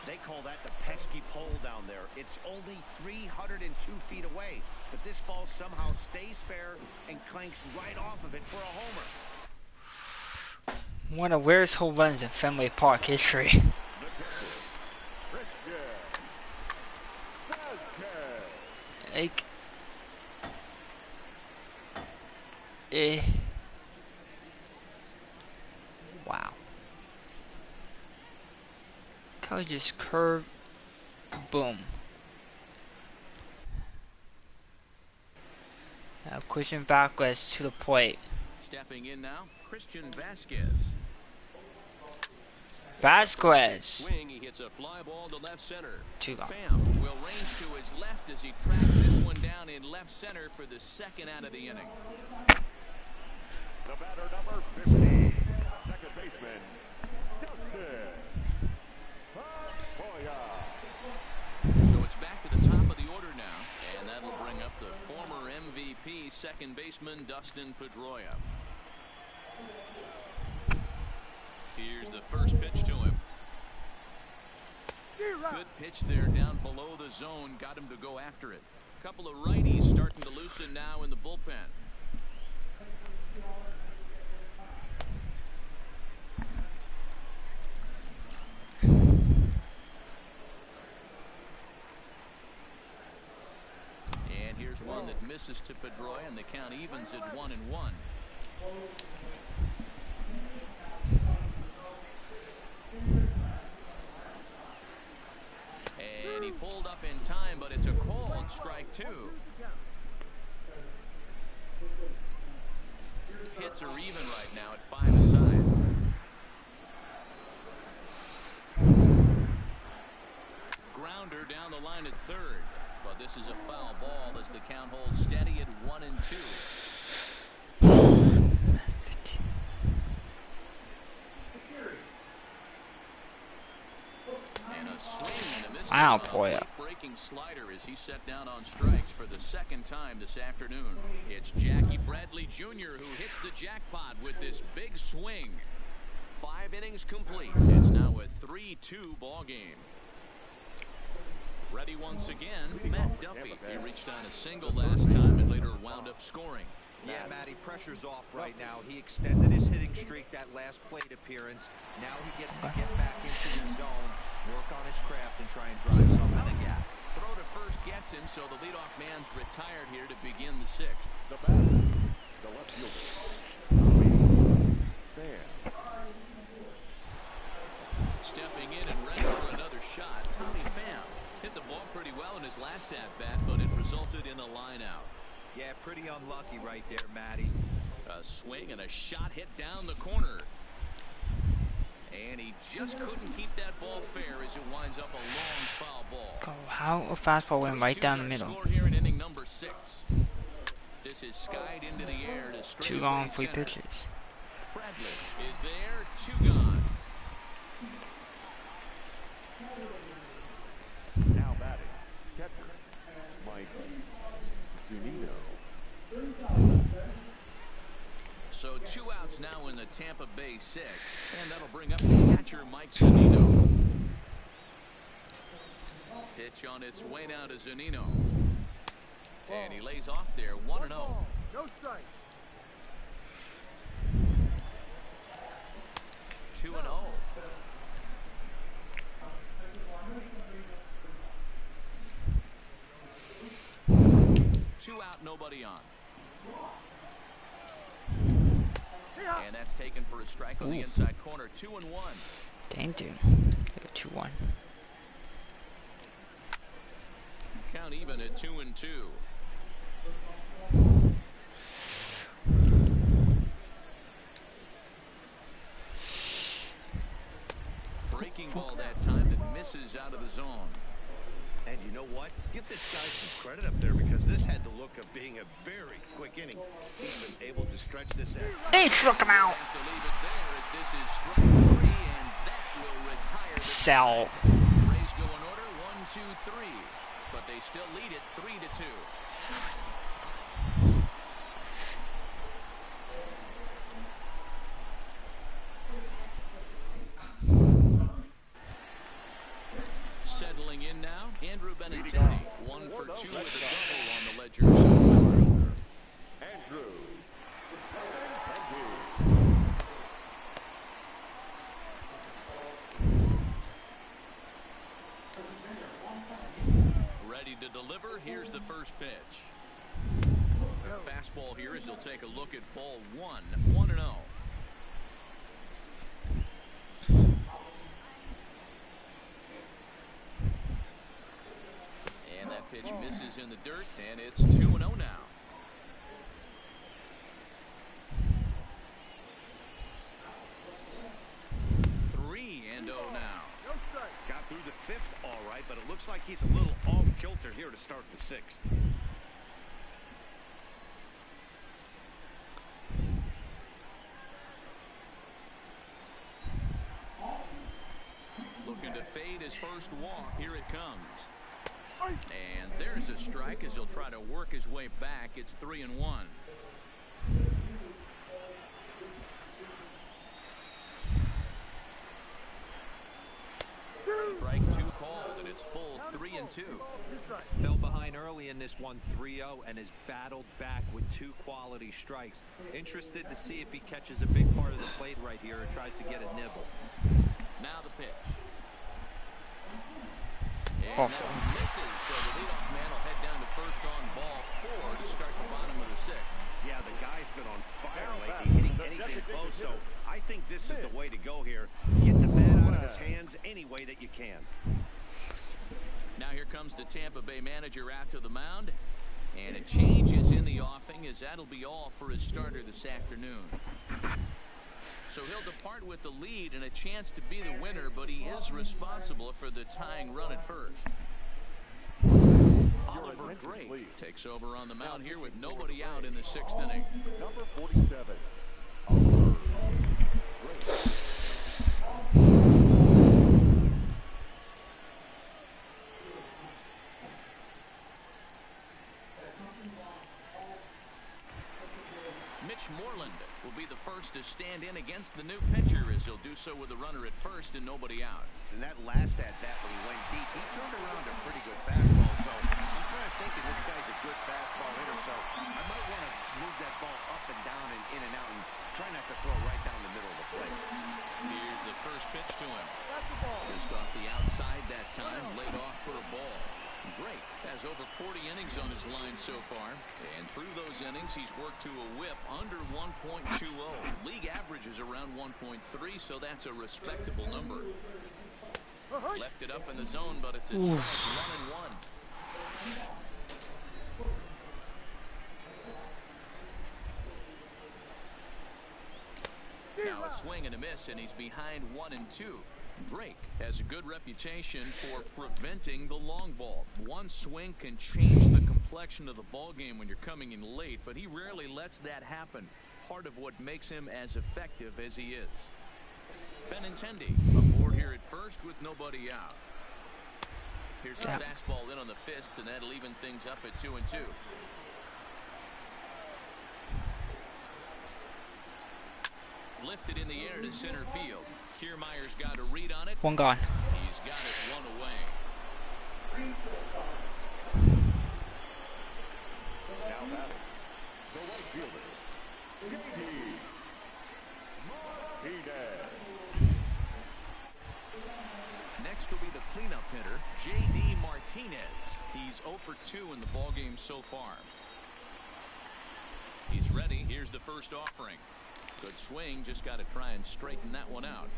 They call that the pesky pole down there. It's only 302 feet away, but this ball somehow stays fair and clanks right off of it for a homer. One of the weirdest home runs in Fenway Park history. Like, wow. Kelly just curved, boom. Now Christian Vasquez to the plate. Stepping in now, Christian Vasquez. Vasquez. Swing, he hits a fly ball to left center. Too long. Pham will range to his left as he tracks this one down in left center for the second out of the inning. The batter number 50, second baseman, Dustin Pedroia. So it's back to the top of the order now, and that'll bring up the former MVP second baseman Dustin Pedroia. Here's the first pitch to him. Good pitch there down below the zone. Got him to go after it. A couple of righties starting to loosen now in the bullpen. And here's one that misses to Pedroia, and the count evens at 1-1. And he pulled up in time, but it's a called strike 2. Hits are even right now at 5 aside. Grounder down the line at third, but this is a foul ball as the count holds steady at 1-2. And a swing and a miss. Wow, Poya. Breaking slider as he set down on strikes for the second time this afternoon. It's Jackie Bradley Jr. who hits the jackpot with this big swing. 5 innings complete. It's now a 3-2 ball game. Ready once again, Matt Duffy. He reached on a single last time and later wound up scoring. Yeah, Matty, pressure's off right now. He extended his hitting streak that last plate appearance. Now he gets to get back into the zone, work on his craft, and try and drive something in the gap. Throw to first gets him, so the leadoff man's retired here to begin the 6th. The batter, the left fielder, Pham. Stepping in and ready for another shot, Tommy Pham hit the ball pretty well in his last at-bat, but it resulted in a line out. Yeah, pretty unlucky right there, Matty. A swing and a shot hit down the corner. And he just couldn't keep that ball fair as it winds up a long foul ball. Oh, how a fastball went right down the middle. Score here in inning number 6. This is skied into the air to straight 2 gone, away 3 center. pitches. Bradley is there, 2 gone. Now batting, catcher, Mike Zunino. So 2 outs now in the Tampa Bay 6, and that'll bring up the catcher Mike Zunino. Pitch on its way now to Zunino. And he lays off there, 1-0. No strike. 2-0. Two out, nobody on. And that's taken for a strike on the inside corner. 2-1. Damn, dude. 2-1. Count even at 2-2. Breaking ball that time that misses out of the zone. And you know what? Give this guy some credit up there because this had the look of being a very quick inning. He's been able to stretch this out. They struck him out. Have to leave it there as this is strike 3, and that will retire the Sell. Rays go in order 1, 2, 3, but they still lead it 3-2. Settling in now, Andrew Benintendi, 1 for 2 with a double on the ledger. Andrew. Ready to deliver. Here's the first pitch. A fastball here as he'll take a look at ball 1, 1-0. And that pitch misses in the dirt, and it's 2-0 now. Three and 0 now. Got through the 5th all right, but it looks like he's a little off kilter here to start the 6th. Looking to fade his first walk. Here it comes. And there's a strike as he'll try to work his way back. It's 3-1. Strike 2 called, and it's full 3-2. Fell behind early in this one 3-0 and has battled back with 2 quality strikes. Interested to see if he catches a big part of the plate right here or tries to get a nibble. Now the pitch. And that one misses, so the leadoff man will head down to first on ball 4 to start the bottom of the 6th. Yeah, the guy's been on fire lately, hitting anything close, so I think this is the way to go here. Get the bat out of his hands any way that you can. Now here comes the Tampa Bay manager out to the mound, and a change is in the offing as that'll be all for his starter this afternoon. So he'll depart with the lead and a chance to be the winner, but he is responsible for the tying run at first. Oliver Drake takes over on the mound here with nobody out in the 6th inning. Number 47. Oliver Drake. Mitch Moreland will be the first to stand in against the new pitcher as he'll do so with a runner at first and nobody out. And that last at-bat when he went deep, he turned around a pretty good fastball. So I'm kind of thinking this guy's a good fastball hitter, so I might want to move that ball up and down and in and out and try not to throw right down the middle of the plate. Here's the first pitch to him. Just off the outside that time, laid off for a ball. Drake has over 40 innings on his line so far, and through those innings he's worked to a whip under 1.20. League average is around 1.3, so that's a respectable number. Left it up in the zone, but it's a strike, 1-1. Now a swing and a miss, and he's behind 1-2. Drake has a good reputation for preventing the long ball. One swing can change the complexion of the ball game when you're coming in late, but he rarely lets that happen. Part of what makes him as effective as he is. Benintendi aboard here at first with nobody out. Here's the fastball in on the fists, and that'll even things up at 2-2. Lifted in the air to center field. Kiermaier's got a read on it. One gone. He's got it one away. Now batting, the right fielder, J.D. Martinez. Next will be the cleanup hitter, J.D. Martinez. He's 0 for 2 in the ballgame so far. He's ready. Here's the first offering. Good swing. Just got to try and straighten that one out.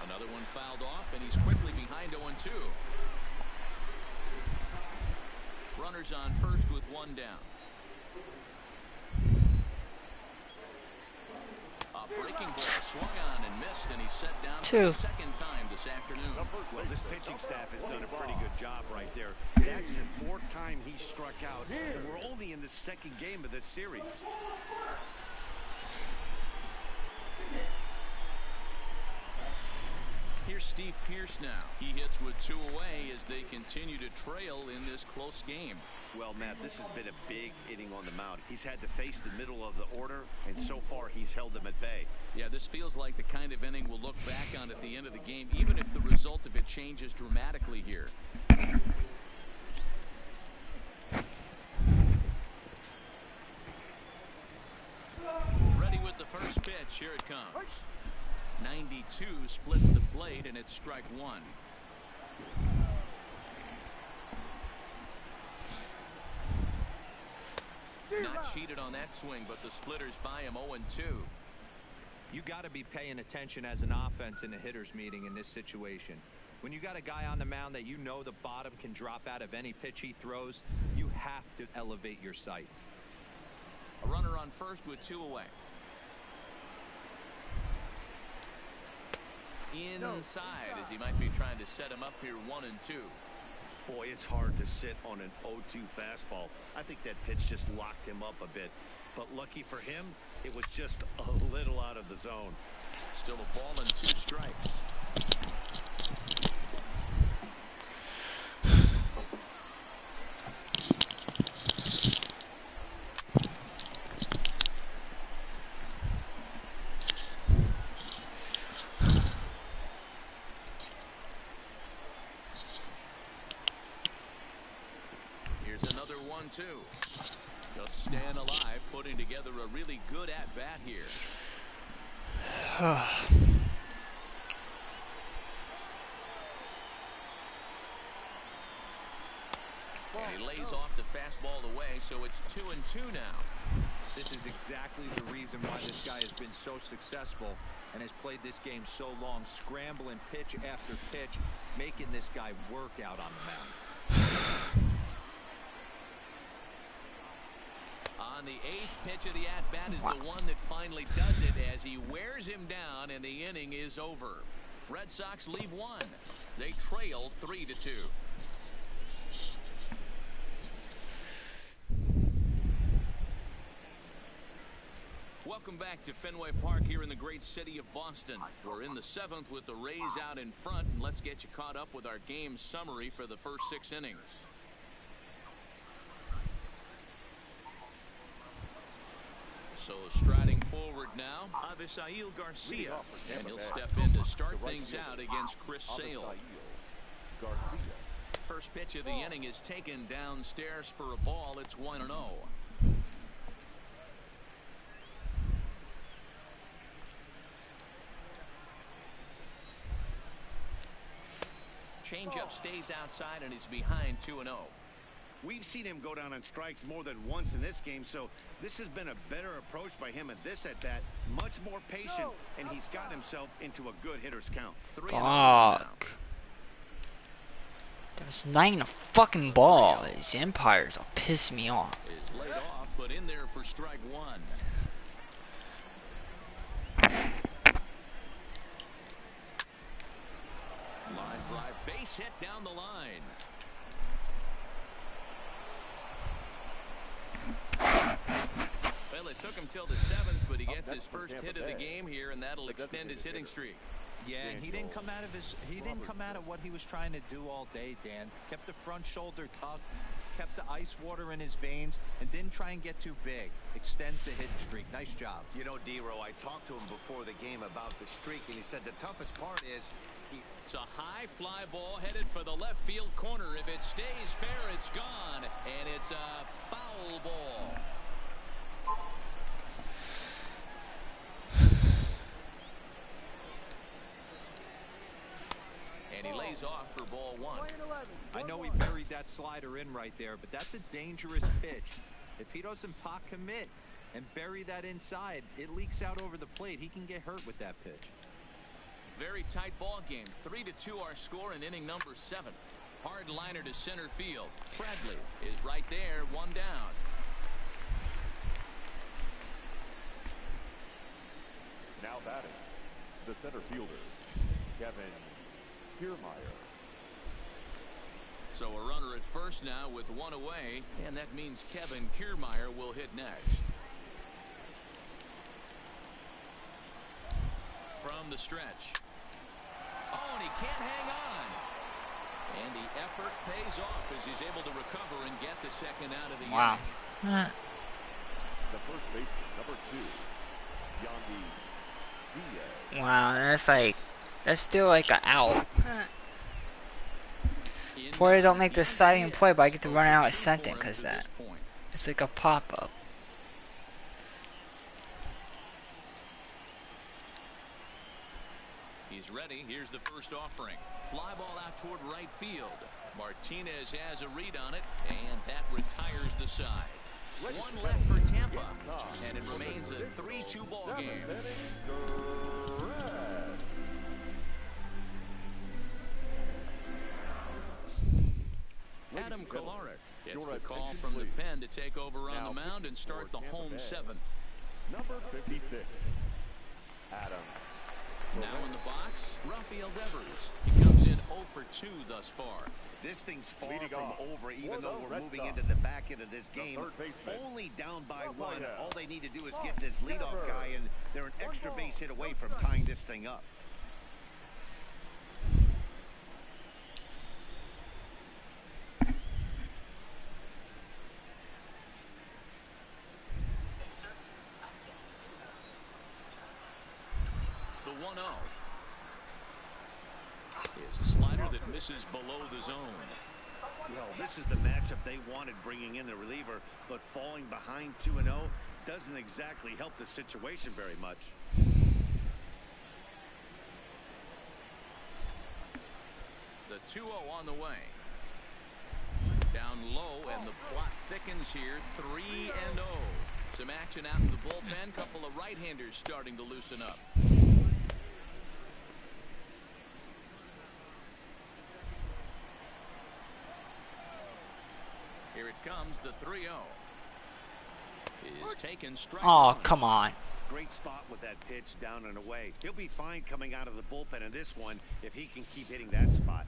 Another one fouled off, and he's quickly behind 0-2. Runners on first with one down. A breaking ball swung on and missed, and he's set down for the second time this afternoon. Well, this pitching staff has done a pretty good job right there. That's the fourth time he struck out, and we're only in the second game of this series. Here's Steve Pearce now. He hits with 2 away as they continue to trail in this close game. Well, Matt, this has been a big inning on the mound. He's had to face the middle of the order, and so far he's held them at bay. Yeah, this feels like the kind of inning we'll look back on at the end of the game, even if the result of it changes dramatically here. Ready with the first pitch. Here it comes. 92 splits the plate, and it's strike one. Not cheated on that swing, but the splitters buy him 0-2. You got to be paying attention as an offense in a hitter's meeting in this situation. When you got a guy on the mound that you know the bottom can drop out of any pitch he throws, you have to elevate your sights. A runner on first with 2 away. Inside as he might be trying to set him up here 1-2. Boy, it's hard to sit on an 0-2 fastball. I think that pitch just locked him up a bit. But lucky for him, it was just a little out of the zone. Still a ball and 2 strikes. Just staying alive, putting together a really good at-bat here. He lays off the fastball away, so it's 2-2 now. This is exactly the reason why this guy has been so successful and has played this game so long, scrambling pitch after pitch, making this guy work out on the mound. On the 8th pitch of the at-bat is the one that finally does it as he wears him down, and the inning is over. Red Sox leave one. They trail 3-2. Welcome back to Fenway Park here in the great city of Boston. We're in the 7th with the Rays out in front, and let's get you caught up with our game summary for the first 6 innings. So striding forward now, Avisail Garcia, and he'll step in to start things out against Chris Sale. First pitch of the inning is taken downstairs for a ball. It's 1-0. Changeup stays outside and is behind 2-0. We've seen him go down on strikes more than once in this game, so this has been a better approach by him at this at-bat. Much more patient, and he's got himself into a good hitter's count. Fuck. There's not even a fucking ball. These umpires will piss me off. Is laid off, but in there for strike one. Line drive, base hit down the line. Well, it took him till the 7th, but he gets his first hit of the game here, and that'll extend his hitting streak. Yeah, and he didn't come out of what he was trying to do all day, Dan. Kept the front shoulder tucked, kept the ice water in his veins and didn't try and get too big. Extends the hit streak. Nice job. You know, D-Row, I talked to him before the game about the streak, and he said the toughest part is It's a high fly ball headed for the left field corner. If it stays fair, it's gone, and it's a foul ball. And he lays off for ball one. I know he buried that slider in right there, but that's a dangerous pitch. If he doesn't pot commit and bury that inside, it leaks out over the plate. He can get hurt with that pitch. Very tight ball game. 3-2 our score in inning number 7. Hard liner to center field. Bradley is right there, one down. Now batting, the center fielder, Kevin Kiermaier. So a runner at first now with one away, and that means Kevin Kiermaier will hit next. From the stretch. Oh, and he can't hang on. And the effort pays off as he's able to recover and get the second out of the Wow. inning. The first baseman, number 2, Yandy Diaz. Wow, that's still like an out. Porter don't make the deciding play, but I get to run out at second because that. It's like a pop-up. He's ready. Here's the first offering. Fly ball out toward right field. Martinez has a read on it, and that retires the side. One left for Tampa, and it remains a 3-2 ball game. Adam Kolarek gets the call from the pen to take over on the mound and start the home 7th. Number 56, Adam. Now in the box, Rafael Devers. He comes in 0 for 2 thus far. this thing's far Leading from off over, even for though the we're Red moving Sox, into the back end of this game. third baseman, Only down by one. Rafael All they need to do is get this leadoff guy, and they're an extra base hit away from tying this thing up. The 1-0 is a slider that misses below the zone. Well, this is the matchup they wanted, bringing in the reliever, but falling behind 2-0 doesn't exactly help the situation very much. The 2-0 on the way. Down low, and the plot thickens here. 3-0. Some action out in the bullpen. Couple of right-handers starting to loosen up. Here it comes, the 3-0. Is taken strike. Oh, one. come on. Great spot with that pitch down and away. He'll be fine coming out of the bullpen in this one if he can keep hitting that spot.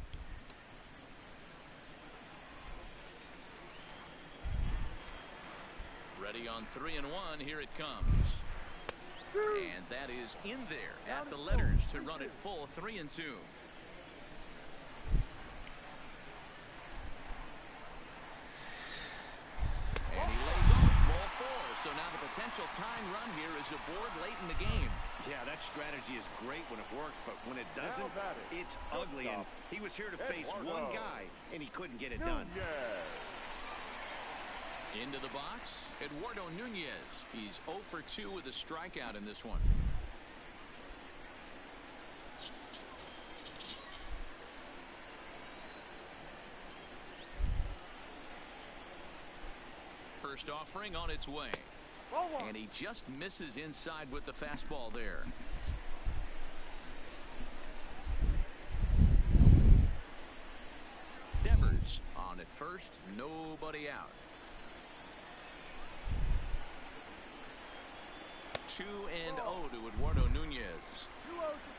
Ready on 3-1. Here it comes. And that is in there at the letters to run it full 3-2. And he lays off ball 4. So now the potential tying run here is aboard late in the game. Yeah, that strategy is great when it works, but when it doesn't, it's ugly. And he was here to face one guy, and he couldn't get it done. Into the box, Eduardo Nunez. He's 0 for 2 with a strikeout in this one. First offering on its way. And he just misses inside with the fastball there. Devers on at first, nobody out. 2-0 to Eduardo Nunez.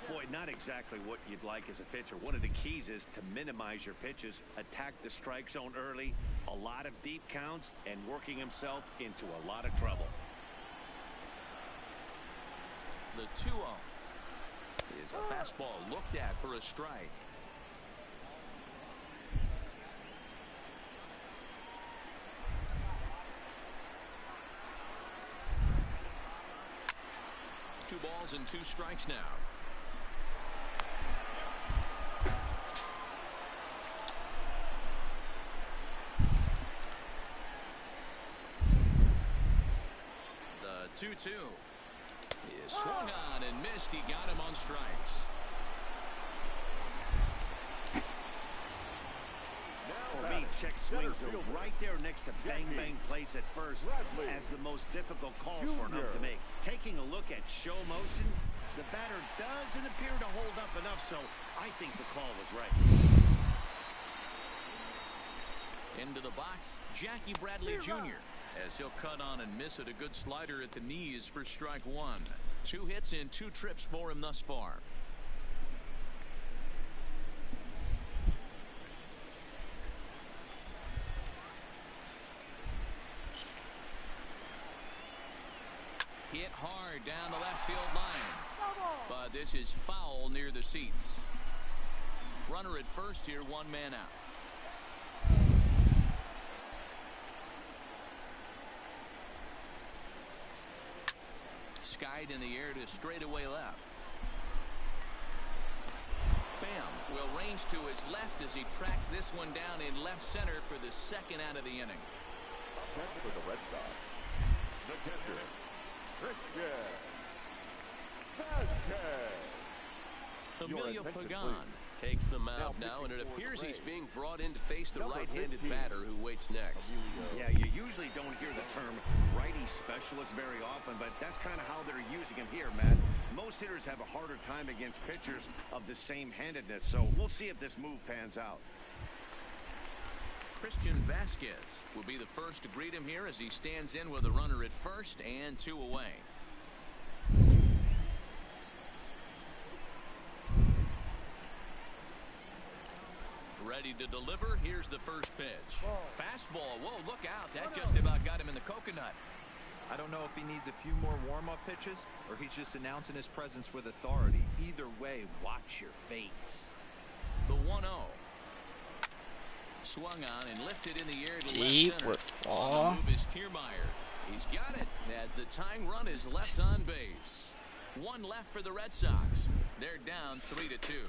Boy, not exactly what you'd like as a pitcher. One of the keys is to minimize your pitches, attack the strike zone early, a lot of deep counts, and working himself into a lot of trouble. The 2-0 is a fastball looked at for a strike. balls and 2 strikes now. The 2-2 is swung on and missed. He got him on strikes. For me, check swings are right there next to bang bang plays at first as the most difficult calls for an ump to make. Taking a look at show motion, the batter doesn't appear to hold up enough, so I think the call was right. Into the box, Jackie Bradley Jr. as he'll cut on and miss it. A good slider at the knees for strike 1. 2 hits in 2 trips for him thus far. Hit hard down the left field line. But this is foul near the seats. Runner at first here, 1 man out. Skied in the air to straightaway left. Pham will range to his left as he tracks this one down in left center for the 2nd out of the inning. For the Red Sox, the catcher, Emilio Pagan takes the mound now, and it appears he's being brought in to face the right-handed batter who waits next. Yeah, you usually don't hear the term righty specialist very often, but that's kind of how they're using him here, Matt. Most hitters have a harder time against pitchers of the same handedness, so we'll see if this move pans out. Christian Vasquez will be the first to greet him here as he stands in with a runner at first and 2 away. Ready to deliver. Here's the first pitch. Fastball. Whoa, look out. That just about got him in the coconut. I don't know if he needs a few more warm-up pitches or he's just announcing his presence with authority. Either way, watch your face. The 1-0. Swung on and lifted in the air to Deep left center. with fall. On the move is Kiermaier. He's got it as the tying run is left on base. 1 left for the Red Sox. They're down 3-2.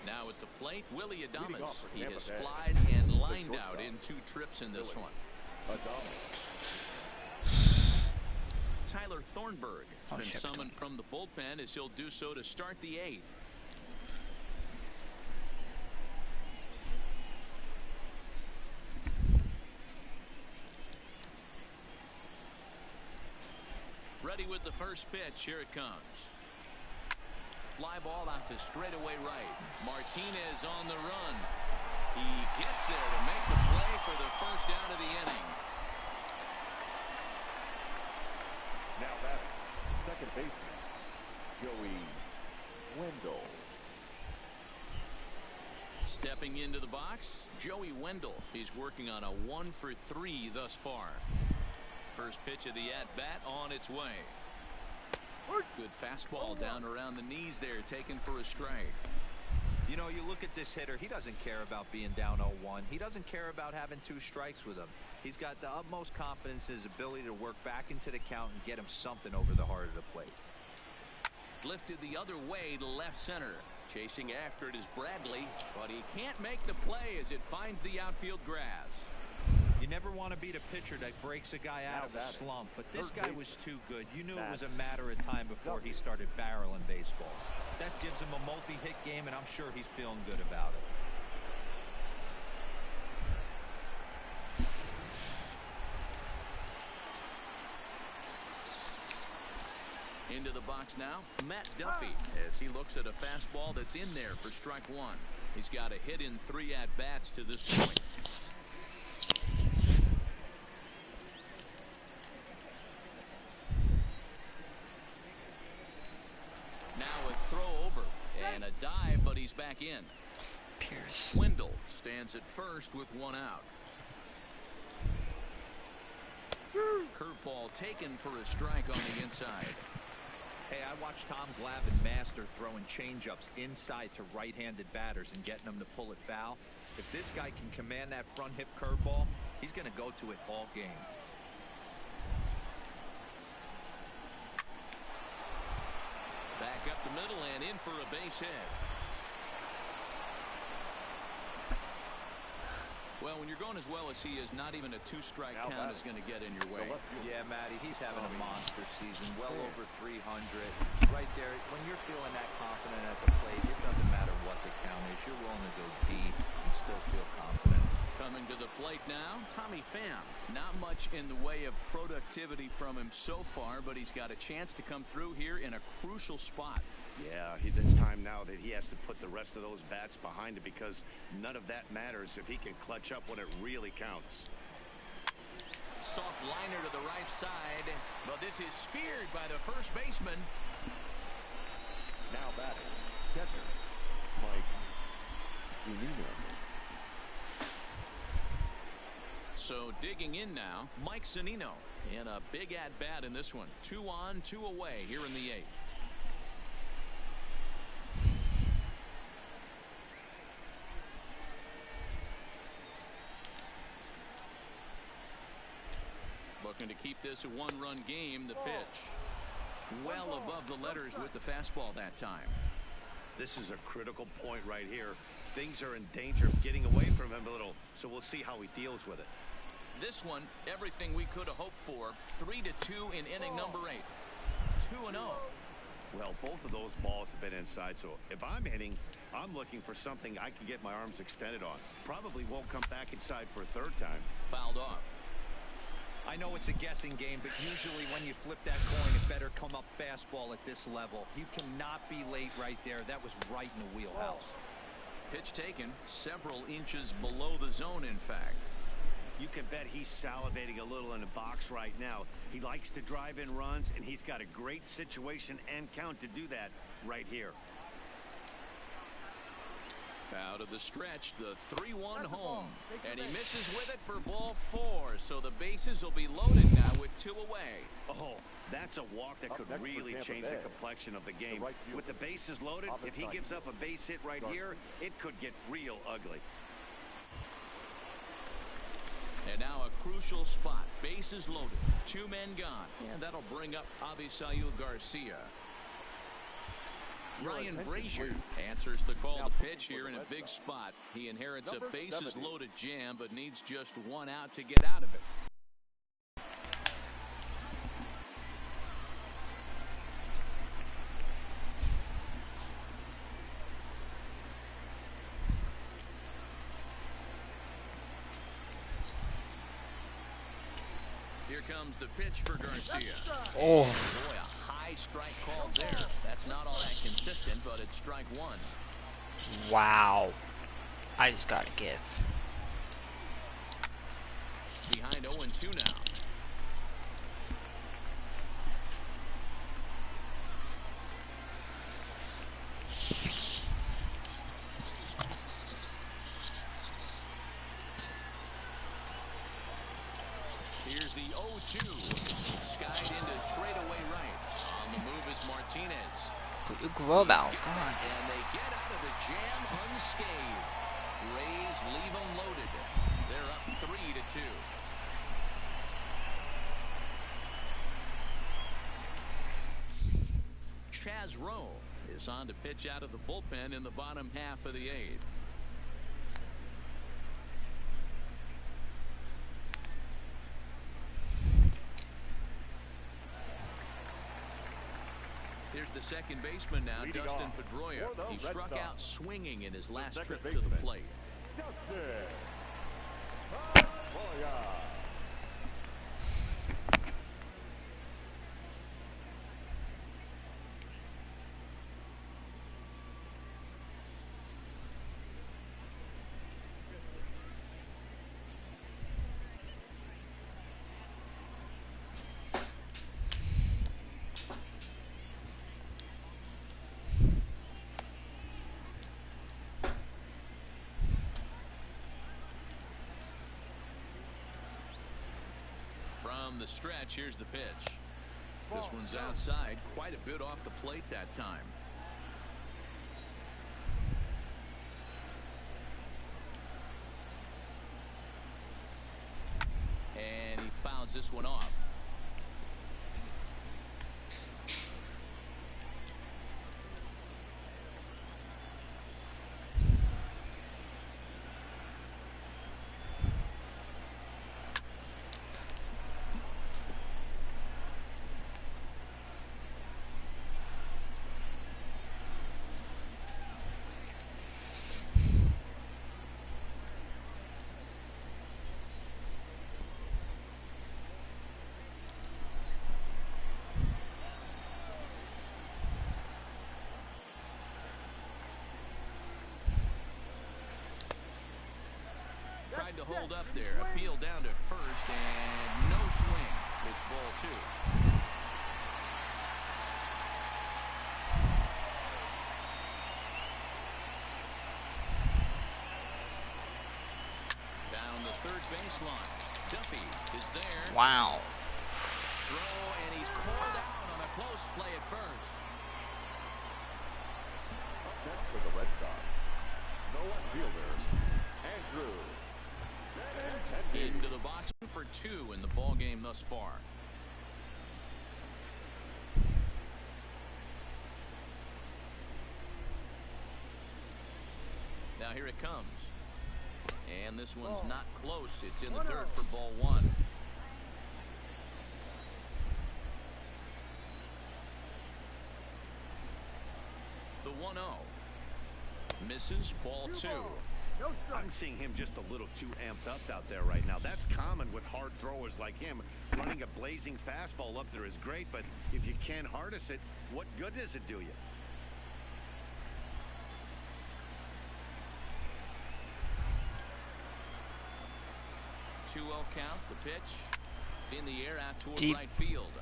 Now at the plate, Willie Adames. He has flied and lined out in 2 trips in this one. Tyler Thornburg has been summoned from the bullpen as he'll do so to start the 8th. Ready with the first pitch. Here it comes. Fly ball out to straightaway right. Martinez on the run. He gets there to make the play for the first out of the inning. Now that's second baseman, Joey Wendell. Stepping into the box, Joey Wendell. He's working on a 1-for-3 thus far. First pitch of the at-bat on its way. Good fastball down around the knees there, taken for a strike. You know, you look at this hitter, he doesn't care about being down 0-1. He doesn't care about having 2 strikes with him. He's got the utmost confidence in his ability to work back into the count and get him something over the heart of the plate. Lifted the other way to left center. Chasing after it is Bradley, but he can't make the play as it finds the outfield grass. You never want to beat a pitcher that breaks a guy out of a slump, but this guy was too good. You knew it was a matter of time before he started barreling baseballs. That gives him a multi-hit game, and I'm sure he's feeling good about it. Into the box now, Matt Duffy, as he looks at a fastball that's in there for strike 1. He's got a hit in 3 at-bats to this point. Now a throw over and a dive, but he's back in. Pierce. Wendell stands at first with 1 out. Curveball taken for a strike on the inside. Hey, I watched Tom Glavine master throwing changeups inside to right-handed batters and getting them to pull it foul. If this guy can command that front hip curveball, he's going to go to it all game. Back up the middle and in for a base hit. Well, when you're going as well as he is, not even a two-strike count is going to get in your way. Yeah, Matty, he's having a monster season, well over 300. Right there, when you're feeling that confident at the plate, it doesn't matter what the count is. You're willing to go deep and still feel confident. Coming to the plate now, Tommy Pham. Not much in the way of productivity from him so far, but he's got a chance to come through here in a crucial spot. Yeah, it's time now that he has to put the rest of those bats behind it, because none of that matters if he can clutch up when it really counts. Soft liner to the right side, but this is speared by the first baseman. Now batting, catcher, Mike Zunino. So digging in now, Mike Zunino in a big at-bat in this one. 2 on, 2 away here in the 8th. Looking to keep this a 1-run game. The pitch well above the letters with the fastball that time. This is a critical point right here. Things are in danger of getting away from him a little, so we'll see how he deals with it. This one, everything we could have hoped for. 3-2 in inning number 8. 2-0. Well, both of those balls have been inside, so if I'm hitting, I'm looking for something I can get my arms extended on. Probably won't come back inside for a third time. Fouled off. I know it's a guessing game, but usually when you flip that coin, it better come up fastball at this level. You cannot be late right there. That was right in the wheelhouse. Pitch taken several inches below the zone, in fact. You can bet he's salivating a little in the box right now. He likes to drive in runs, and he's got a great situation and count to do that right here. Out of the stretch, the 3-1 home. And he misses with it for ball 4. So the bases will be loaded now with 2 away. Oh, that's a walk that could really change the complexion of the game. With the bases loaded, if he gives up a base hit right here, it could get real ugly. And now a crucial spot. Bases loaded. 2 men gone. And that'll bring up Avisail Garcia. Ryan Brazier answers the call to pitch here in a big spot. He inherits a bases loaded jam, but needs just 1 out to get out of it. Here comes the pitch for Garcia. Oh. Boy, a high strike call there. That's not all that consistent, but it's strike 1. Wow. I just got a gift. Behind 0-2 now. Here's the 0-2. Skied into straightaway right. On the move is Martinez. Put your glove out. God. And they get out of the jam unscathed. Rays leave them loaded. They're up 3-2. Chaz Rowe is on to pitch out of the bullpen in the bottom half of the 8th. Here's the second baseman now, Dustin Pedroia. He struck out swinging in his last trip to the plate. Dustin Pedroia. From the stretch, here's the pitch. This one's outside, quite a bit off the plate that time. fouls this one off. Tried to hold up there. Appeal down to first, and no swing. It's ball two. Down the third baseline. Duffy is there. Wow. Throw, and he's called out on a close play at first. Up next for the Red Sox, no fielder, Andrew. Into the box for two in the ball game thus far. Now here it comes. And this one's not close. It's in the dirt for ball one. The 1-0. Misses, ball two. I'm seeing him just a little too amped up out there right now. That's common with hard throwers like him. Running a blazing fastball up there is great, but if you can't harness it, what good does it do you? Count, the pitch in the air out toward Deep. right field.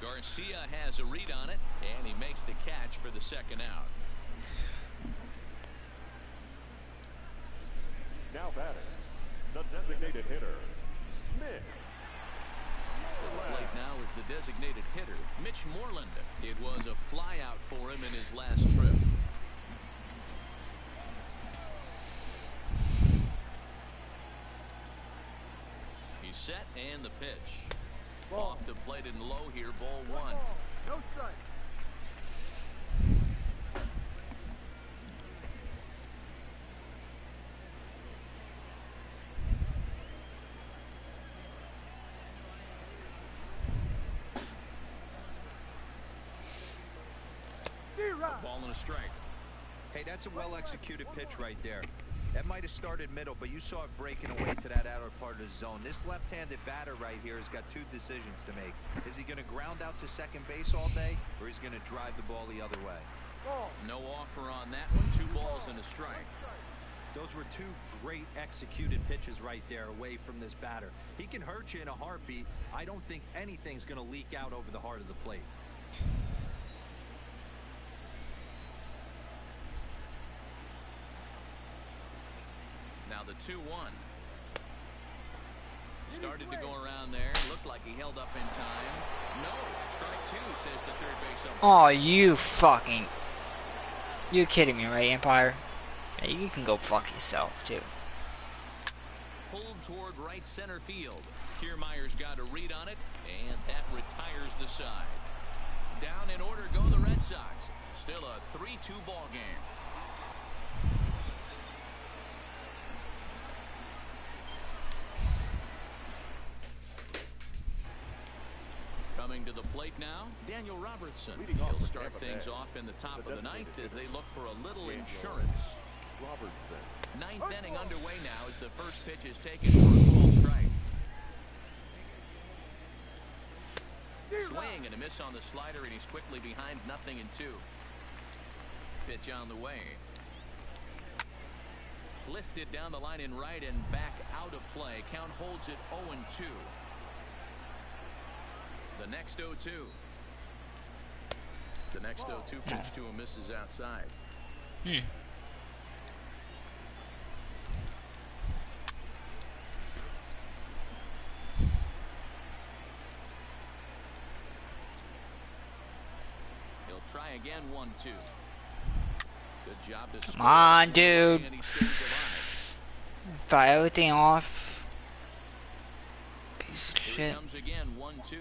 Garcia has a read on it, and he makes the catch for the second out. Now batting, the designated hitter, Mitch. At the plate now is the designated hitter, Mitch Moreland. It was a flyout for him in his last trip. Set and the pitch. Off the plate and low here, ball one. No strike. Ball and a strike. Hey, that's a well-executed pitch right there. That might have started middle, but you saw it breaking away to that outer part of the zone. This left-handed batter right here has got two decisions to make. Is he going to ground out to second base all day, or is he going to drive the ball the other way? No offer on that one. 2 balls and a strike. Those were two great executed pitches right there away from this batter. He can hurt you in a heartbeat. I don't think anything's going to leak out over the heart of the plate. Now the 2-1. Started to go around there. Looked like he held up in time. No. Strike 2, says the third base umpire. Oh, you fucking... You're kidding me, right, Empire? Yeah, you can go fuck yourself, too. Pulled toward right center field. Kiermaier's got a read on it, and that retires the side. Down in order go the Red Sox. Still a 3-2 ball game. Coming to the plate now, Daniel Robertson. He'll start things off in the top of the ninth as they look for a little insurance. Robertson. Ninth inning underway now as the first pitch is taken for a full strike. Swing and a miss on the slider, and he's quickly behind 0-2. Pitch on the way. Lifted down the line in right and back out of play. Count holds it 0-2. The next 0-2. The next 0-2 pitch to him misses outside. He'll try again 1-2. Good job to Come on, dude. Fire everything off. Shit. Comes again, 1-2.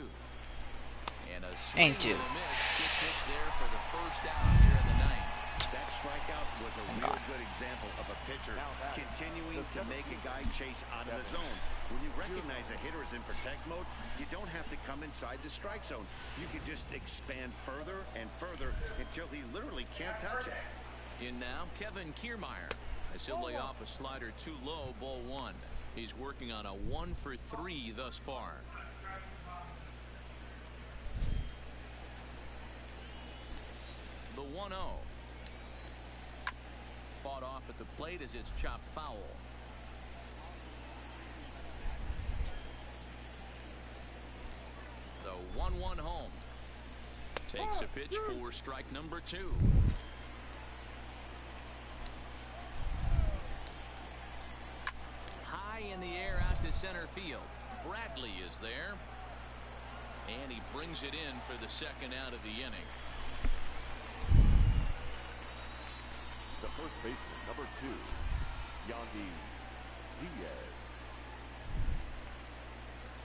And a Ain't swing two. and a miss. Gets hit there for the first out here in the ninth. That strikeout was a real good example of a pitcher continuing to make a guy chase out of the zone. When you recognize a hitter is in protect mode, you don't have to come inside the strike zone. You can just expand further and further until he literally can't touch it. In now, Kevin Kiermaier. As he'll lay off a slider too low, ball one. He's working on a 1-for-3 thus far. The 1-0. Fought off at the plate as it's chopped foul. The 1-1 home. Takes a pitch for strike number 2. High in the air out to center field. Bradley is there. And he brings it in for the second out of the inning. The first baseman, number 2, Yandy Diaz.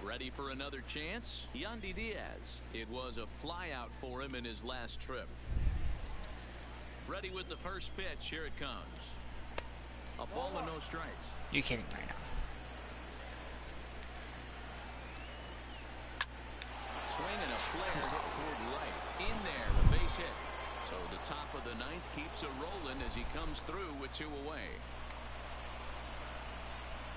Ready for another chance? Yandy Diaz. It was a flyout for him in his last trip. Ready with the first pitch. Here it comes. A ball and no strikes. You're kidding right now. Swing and a flare hit toward right. In there, the base hit. So the top of the ninth keeps it rolling as he comes through with 2 away.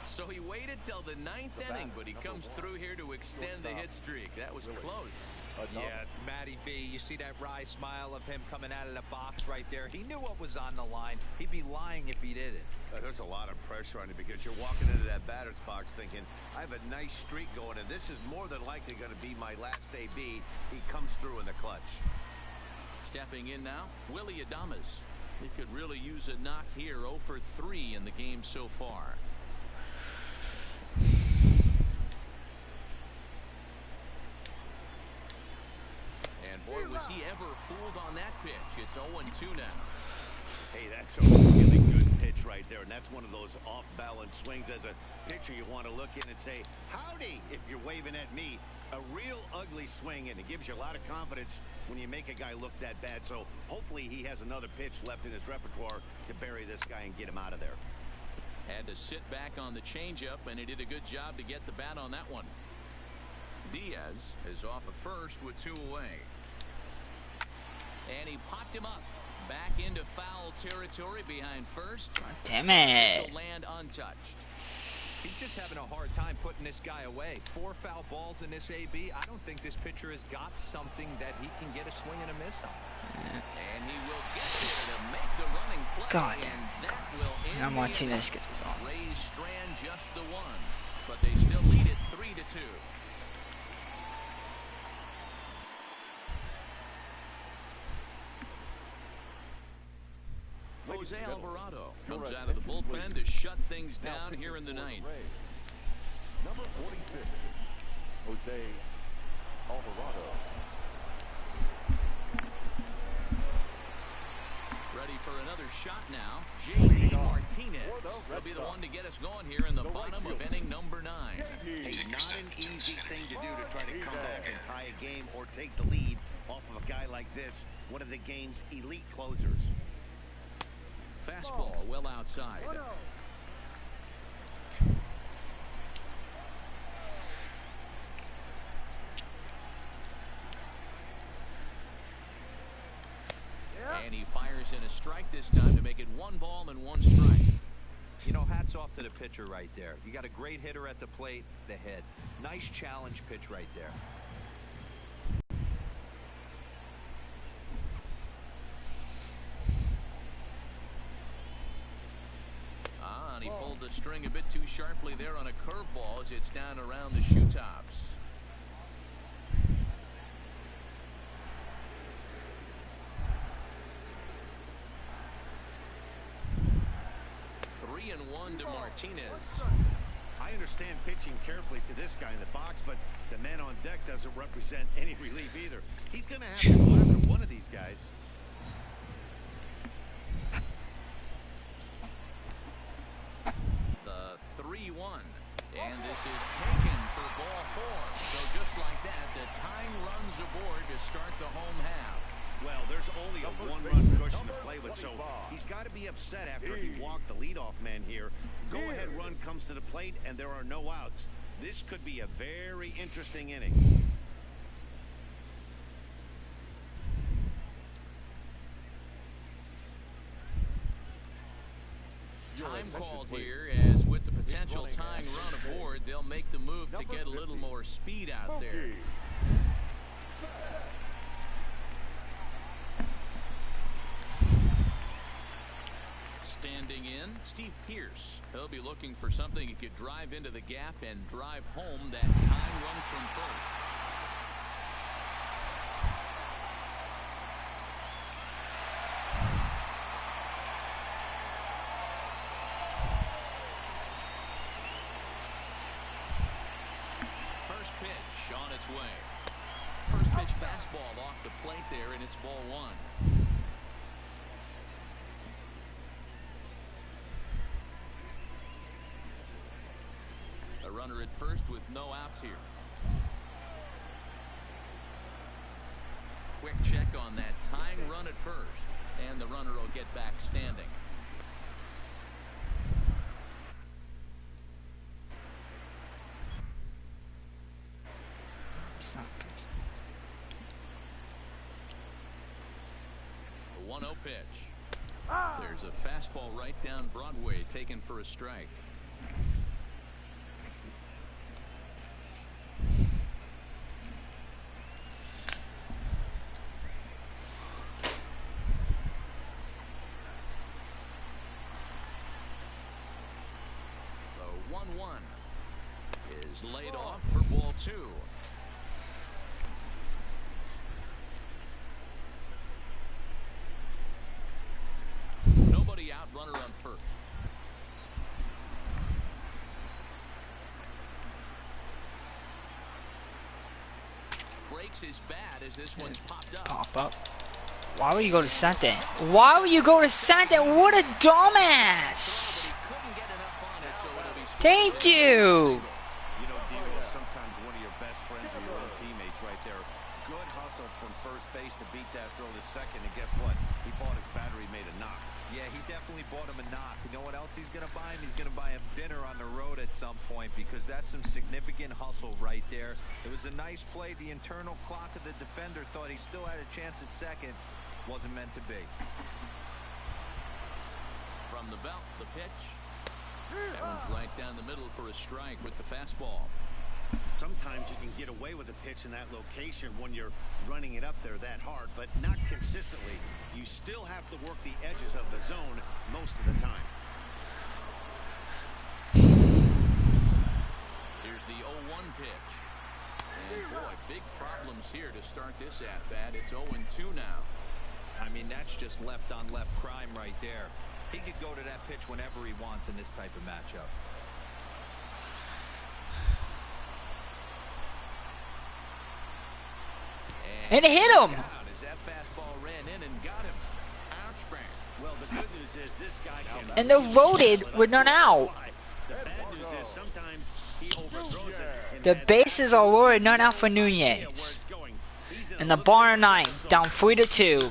So he waited till the ninth inning, but he comes through here to extend the hit streak. That was close. Yeah, Matty B, you see that wry smile of him coming out of the box right there. He knew what was on the line. He'd be lying if he didn't. There's a lot of pressure on you because you're walking into that batter's box thinking, I have a nice streak going, and this is more than likely going to be my last AB. He comes through in the clutch. Stepping in now, Willie Adames. He could really use a knock here. 0 for 3 in the game so far. And boy, was he ever fooled on that pitch. It's 0-2 now. Hey, that's a really good pitch right there, and that's one of those off-balance swings. As a pitcher, you want to look in and say, howdy, if you're waving at me. A real ugly swing, and it gives you a lot of confidence when you make a guy look that bad. So hopefully he has another pitch left in his repertoire to bury this guy and get him out of there. Had to sit back on the changeup, and he did a good job to get the bat on that one. Diaz is off of first with 2 away. And he popped him up. Back into foul territory behind first. Damn it. He'll land untouched. He's just having a hard time putting this guy away. 4 foul balls in this AB. I don't think this pitcher has got something that he can get a swing and a miss on. And he will get there to make the running play. God. And that will end Now Martinez gets it on. Rays strand just the 1, but they still lead it 3-2. Jose Alvarado comes out of the bullpen to shut things down here in the ninth. Number 46, Jose Alvarado. Ready for another shot now. J.D. Martinez will be the one to get us going here in the bottom of inning number 9. Hey, not an easy thing to do to try to come back and tie a game or take the lead off of a guy like this, one of the game's elite closers. Fastball well outside. And he fires in a strike this time to make it 1 ball and 1 strike. You know, hats off to the pitcher right there. You got a great hitter at the plate, the hit. Nice challenge pitch right there. And he pulled the string a bit too sharply there on a curveball as it's down around the shoe tops. Three and 1 to Martinez. I understand pitching carefully to this guy in the box, but the man on deck doesn't represent any relief either. He's going to have to go after one of these guys. The 3-1. And this is taken for ball So just like that, the tying runs aboard to start the home half. Well, there's only a one-run cushion to play with, so he's got to be upset after he walked the leadoff man here. Go-ahead run comes to the plate, and there are no outs. This could be a very interesting inning. Time called here, as with the potential tying run aboard, they'll make the move to get a little more speed out there. Standing in, Steve Pearce. He'll be looking for something he could drive into the gap and drive home that tying run from first. First pitch on its way. First pitch fastball off the plate there, and it's ball one. A runner at first with no outs here. Quick check on that tying run at first, and the runner will get back standing. The 1-0 pitch. There's a fastball right down Broadway, taken for a strike. The 1-1 is laid off for ball two. Nobody out, runner on first. Breaks his bat as this one's popped up. Pop up. Why would you go to center? Why would you go to center? What a dumbass! Thank you. You know, Diego, sometimes one of your best friends are your own teammates right there. Good hustle from first base to beat that throw to second, and guess what? He bought his battery, made a knock. Yeah, he definitely bought him a knock. You know what else he's going to buy him? He's going to buy him dinner on the road at some point, because that's some significant hustle right there. It was a nice play. The internal clock of the defender thought he still had a chance at second. Wasn't meant to be. From the belt, the pitch. That one's right down the middle for a strike with the fastball. Sometimes you can get away with a pitch in that location when you're running it up there that hard, but not consistently. You still have to work the edges of the zone most of the time. Here's the 0-1 pitch. And boy, big problems here to start this at-bat. It's 0-2 now. I mean, that's just left on left crime right there. He could go to that pitch whenever he wants in this type of matchup. And it hit him. As that fastball ran in and got him. Well, the good news is this guy can. And they're loaded with none out. The bad news is sometimes he overthrows it. The bases are loaded, none out for Nunez. And the bottom nine, down 3-2.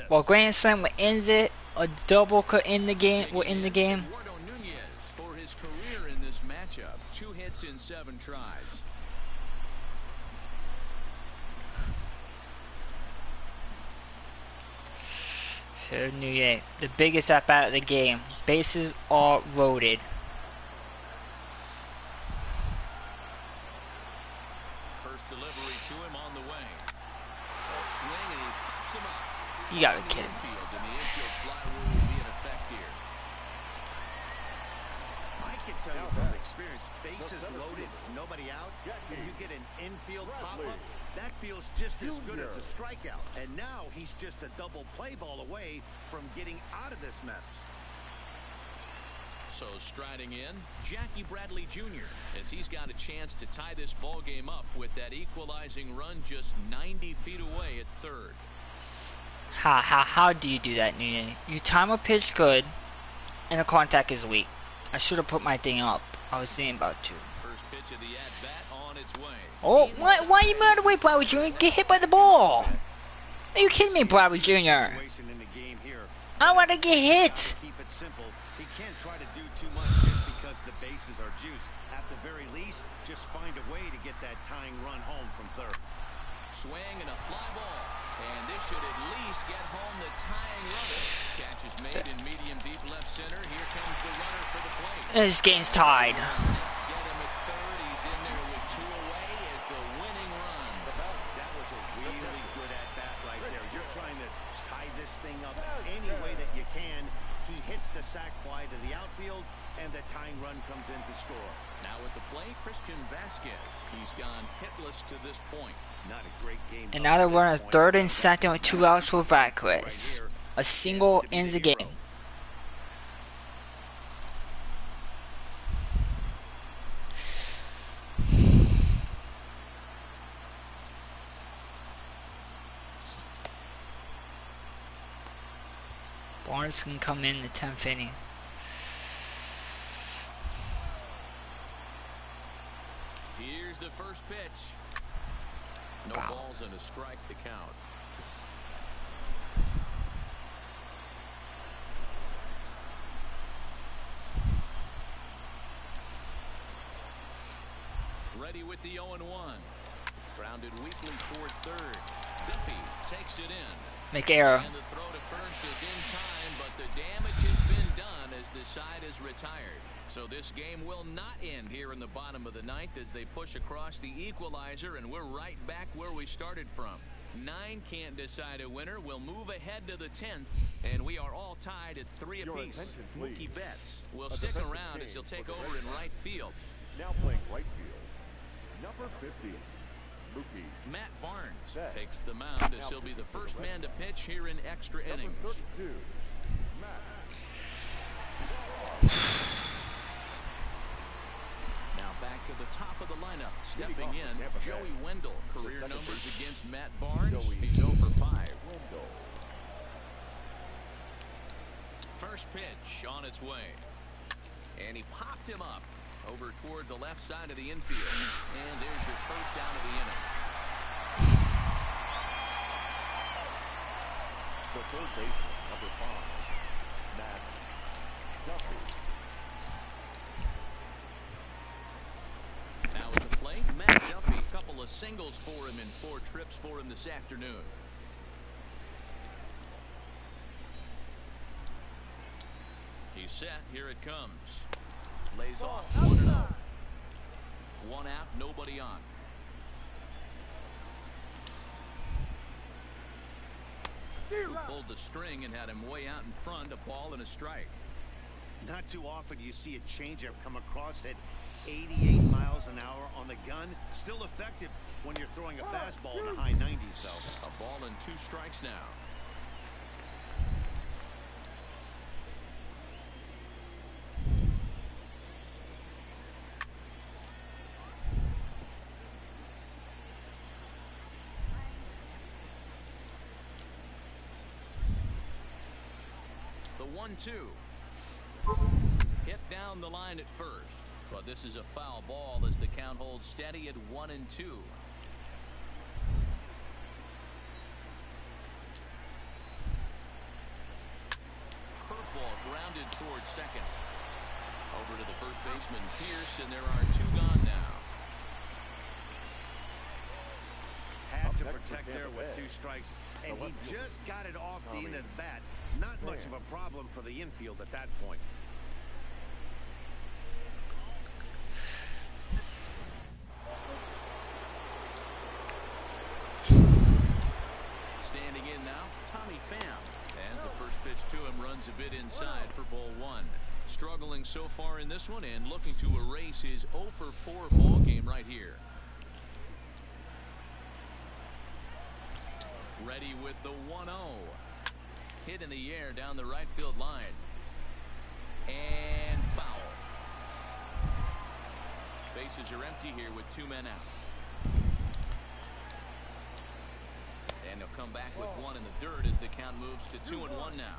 While Grand Slam will end it, a double could end the game. Will end the game. Eduardo Nunez for his career in this matchup. 2 hits in 7 tries. Here's Nunez, the biggest at bat of the game. Bases are loaded. First delivery to him on the way. A swing and he pops him up. You gotta be kidding me. And the infield fly rule will be in effect here. I can tell you from experience, bases loaded, nobody out, and you get an infield pop-up, that feels just as good as a strikeout. And now he's just a double play ball away from getting out of this mess. So striding in, Jackie Bradley Jr. as he's got a chance to tie this ball game up with that equalizing run just 90 feet away at third. How do you do that, Nunez? You time a pitch good, and the contact is weak. I should have put my thing up. I was thinking about to. First pitch of the at-bat on its its way. Oh, why are you mad away, Broward Jr.? Get hit by the ball. Are you kidding me, Broward Jr.? I want to get hit. Keep it simple. He can't try to do too much just because the bases are juiced. At the very least, just find a way to get that tying run home from third. Swing and a fly ball. And this should at least get home the tying run. Catch is made in medium deep left center. Here comes the runner for the plate. This game's tied. Get him at third. He's in there with 2 away as the winning run. That was a really good at-bat right there. You're trying to tie this thing up any way that you can. He hits the sac fly to the outfield, and the tying run comes in to score. Now at the plate, Christian Vasquez. He's gone hitless to this point. Not a great game. And now they're running third and second with 2 outs for Vasquez. A single ends the game. Barnes can come in the 10th inning. Here's the first pitch. No balls and a strike to count. Ready with the 0-1. Grounded weakly toward third. Duffy takes it in. Make error. And the throw to first is in time, but the damage has been done as the side is retired. So this game will not end here in the bottom of the 9th as they push across the equalizer, and we're right back where we started from. 9 can't decide a winner. We'll move ahead to the 10th, and we are all tied at 3 apiece. Mookie Betts will stick around as he'll take over in right field. Now playing right field, number 50. Matt Barnes takes the mound as he'll be the first man to pitch here in extra innings. Now back to the top of the lineup. Stepping in, Joey Wendell. Career numbers against Matt Barnes. He's 0 for 5. First pitch on its way. And he popped him up over toward the left side of the infield. And there's your first out of the inning. The third baseman, number 5, Matt Duffy. Now at the plate, Matt Duffy. A couple of singles for him in 4 trips for him this afternoon. He's set. Here it comes. Lays off 1-0. 1 out, nobody on. Who pulled the string and had him way out in front, a ball and a strike. Not too often you see a changeup come across at 88 miles an hour on the gun. Still effective when you're throwing a fastball in the high 90s, though. A ball and 2 strikes now. The 1-2. Hit down the line at first, but this is a foul ball as the count holds steady at 1-2. Curveball grounded towards second. Over to the first baseman, Pierce, and there are 2 gone now. Had to protect there with 2 strikes, and he just got it off the end of the bat. Not much of a problem for the infield at that point. Standing in now, Tommy Pham. As the first pitch to him runs a bit inside for ball 1. Struggling so far in this one and looking to erase his 0 for 4 ball game right here. Ready with the 1-0. Hit in the air down the right field line. And foul. Bases are empty here with 2 men out. And they'll come back with 1 in the dirt as the count moves to 2-1 now.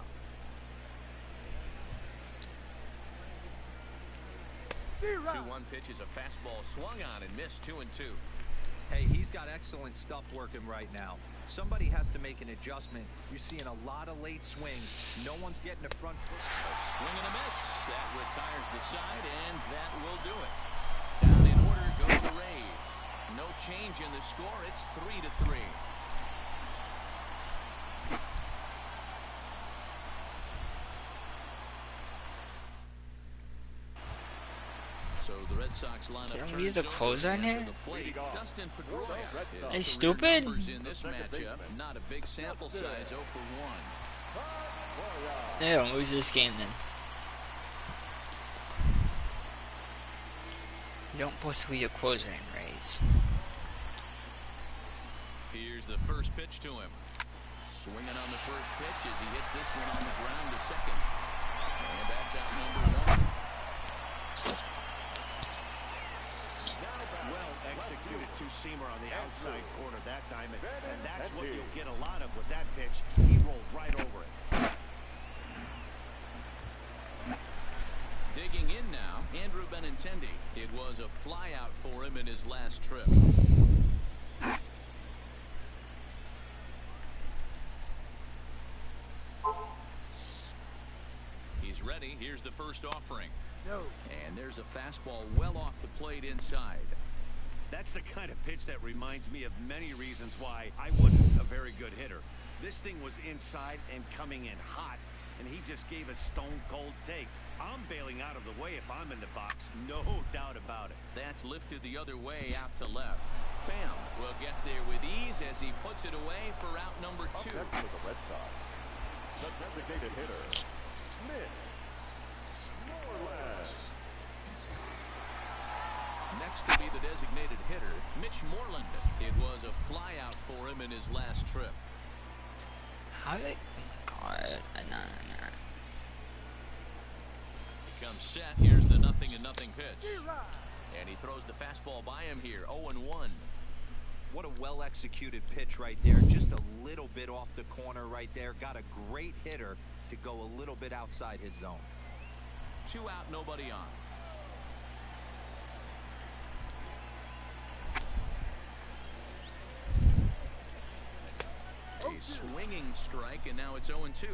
2-1 pitch is a fastball swung on and missed 2-2. Hey, he's got excellent stuff working right now. Somebody has to make an adjustment. You're seeing a lot of late swings. No one's getting the front foot. A swing and a miss. That retires the side, and that will do it. Down in order go the Rays. No change in the score. It's 3-3. So the Red Sox lineup. Can we leave the closer in here? Dustin Pedroia. Are you stupid? In this matchup, not a big sample size, 0 for 1. They don't lose this game then. You don't supposed to be a closer in Rays. Here's the first pitch to him. Swinging on the first pitch as he hits this one on the ground to second. And that's out number 1. Well executed two-seamer on the outside corner that time, and that's what you'll get a lot of with that pitch. He rolled right over it. Digging in now, Andrew Benintendi. It was a flyout for him in his last trip. He's ready. Here's the first offering. And there's a fastball well off the plate inside. That's the kind of pitch that reminds me of many reasons why I wasn't a very good hitter. This thing was inside and coming in hot, and he just gave a stone-cold take. I'm bailing out of the way if I'm in the box, no doubt about it. That's lifted the other way out to left. Pham will get there with ease as he puts it away for out number 2. Up next for the Red Sox, the designated hitter, Mitch Moreland. Next to be the designated hitter, Mitch Moreland. It was a flyout for him in his last trip. How did God? Comes set. Here's the 0-0 pitch. And he throws the fastball by him here. 0-1. What a well-executed pitch right there. Just a little bit off the corner right there. Got a great hitter to go a little bit outside his zone. 2 out, nobody on. A swinging strike, and now it's 0-2.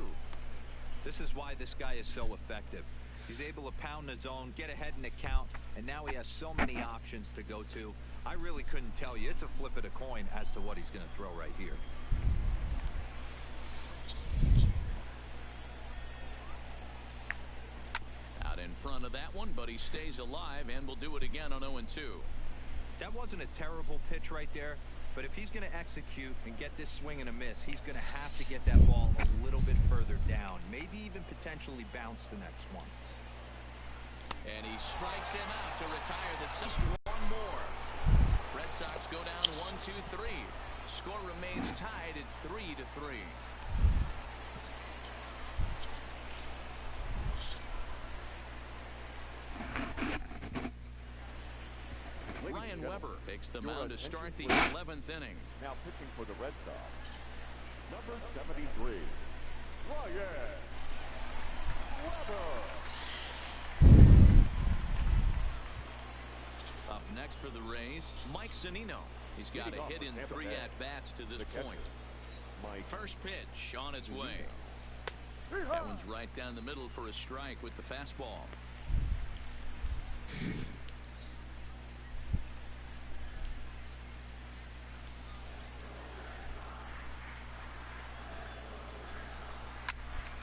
This is why this guy is so effective. He's able to pound the zone, get ahead in the count, and now he has so many options to go to. I really couldn't tell you. It's a flip of the coin as to what he's going to throw right here. Out in front of that one, but he stays alive and will do it again on 0-2. That wasn't a terrible pitch right there, but if he's going to execute and get this swing and a miss, he's going to have to get that ball a little bit further down, maybe even potentially bounce the next one. And he strikes him out to retire the system. One more. Red Sox go down 1-2-3. Score remains tied at 3-3. Ryan Weber takes the mound to start the 11th inning. Now pitching for the Red Sox, number 73, Ryan Weber. Up next for the Rays, Mike Zunino. He's got a hit in 3 at-bats to this point. First pitch on its way. That one's right down the middle for a strike with the fastball.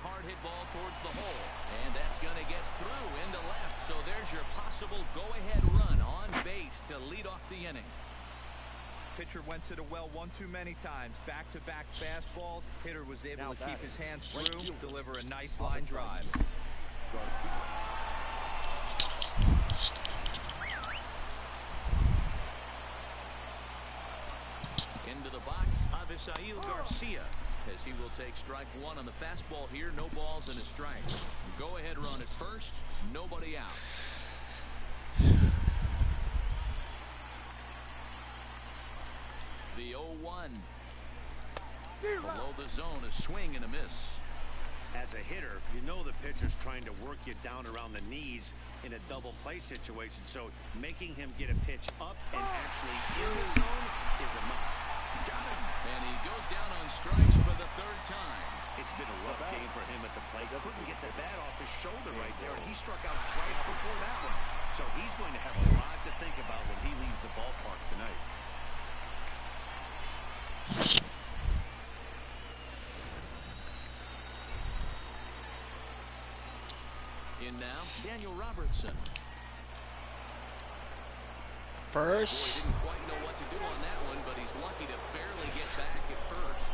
Hard hit ball towards the hole, and that's going to get through into left. So there's your possible go-ahead run on base to lead off the inning. Pitcher went to the well one too many times. Back-to-back fastballs. Hitter was able to keep his hands through, deliver a nice line drive. Into the box, Avisail Garcia, as he will take strike 1 on the fastball here. No balls and a strike. Go ahead run at first, nobody out. The 0-1. Below the zone, a swing and a miss. As as a hitter, you know the pitcher's trying to work you down around the knees in a double play situation. So making him get a pitch up and actually in the zone is a must. Got him. And he goes down on strikes for the third time. It's been a rough game for him at the plate. Couldn't get the bat off his shoulder right there, and he struck out twice before that one. So he's going to have a lot to think about when he leaves the ballpark tonight. In now, Daniel Robertson. First. Boy, didn't quite know what to do on that one, but he's lucky to barely get back at first.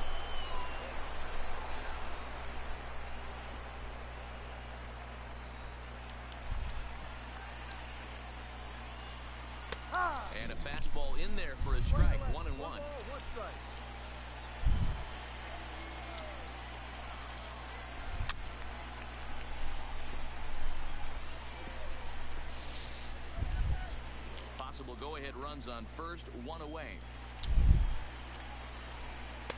And a fastball in there for a strike, 1-1. Possible go-ahead runs on first, one away.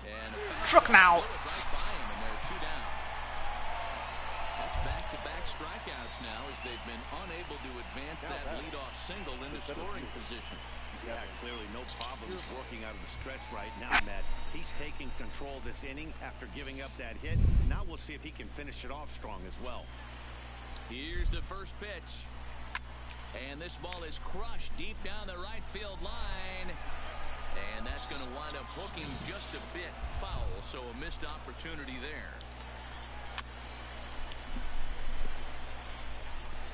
And struck him out. Right by him, and they're 2 down. That's back-to-back strikeouts now as they've been unable to advance that leadoff single into scoring position. Yeah, clearly no problems working out of the stretch right now, Matt. He's taking control of this inning after giving up that hit. Now we'll see if he can finish it off strong as well. Here's the first pitch. And this ball is crushed deep down the right field line. And that's going to wind up hooking just a bit foul, so a missed opportunity there.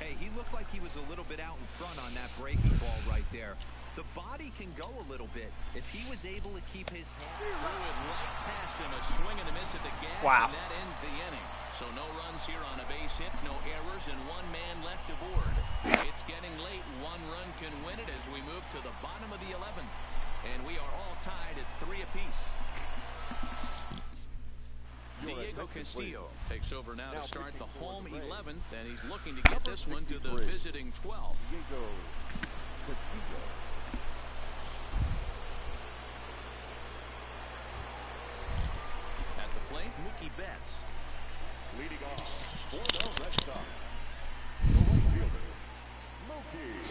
Hey, he looked like he was a little bit out in front on that breaking ball right there. The body can go a little bit. If he was able to keep his hand... Threw it right past him, a swing and a miss at the gas, wow. And that ends the inning. So no runs here on a base hit, no errors, and 1 man left aboard. It's getting late. 1 run can win it as we move to the bottom of the 11th. And we are all tied at 3 apiece. Diego Castillo takes over now to start the home 11th, and he's looking to get this one to the visiting 12th. Diego Castillo. At the plate, Mookie Betts. Leading off for the Red Sox, the right fielder, Mookie.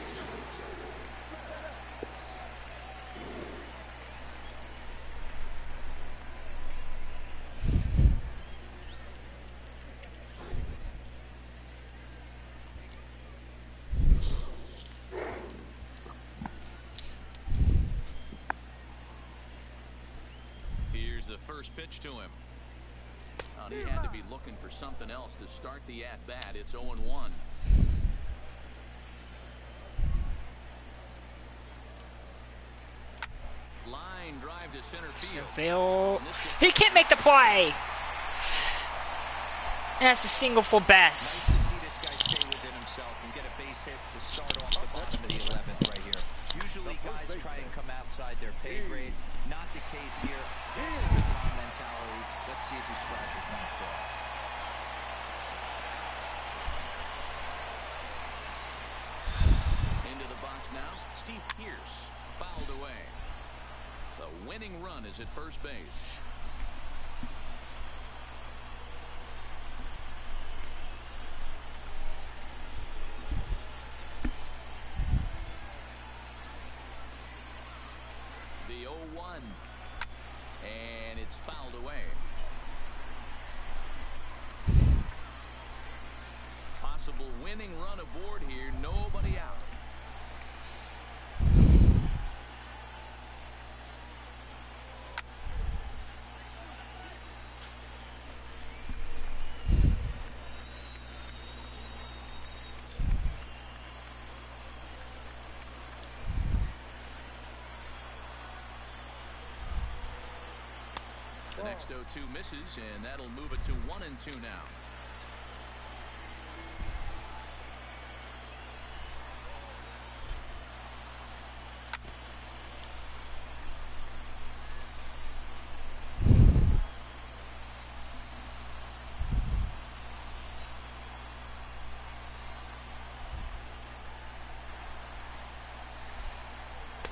Here's the first pitch to him. He had to be looking for something else to start the at-bat. It's 0-1. Line drive to center field. He can't make the play. And that's a single for Bess. Nice to see this guy stay within himself and get a base hit to start off the bottom of the 11th right here. Usually guys try and come outside their pay grade. Not the case here. This is the calm mentality. Let's see if he scratches one for us. Into the box now. Steve Pierce fouled away. The winning run is at first base. The 0-1. And it's fouled away. Possible winning run aboard here. Nobody out. The next 0-2 misses, and that'll move it to 1-2 now.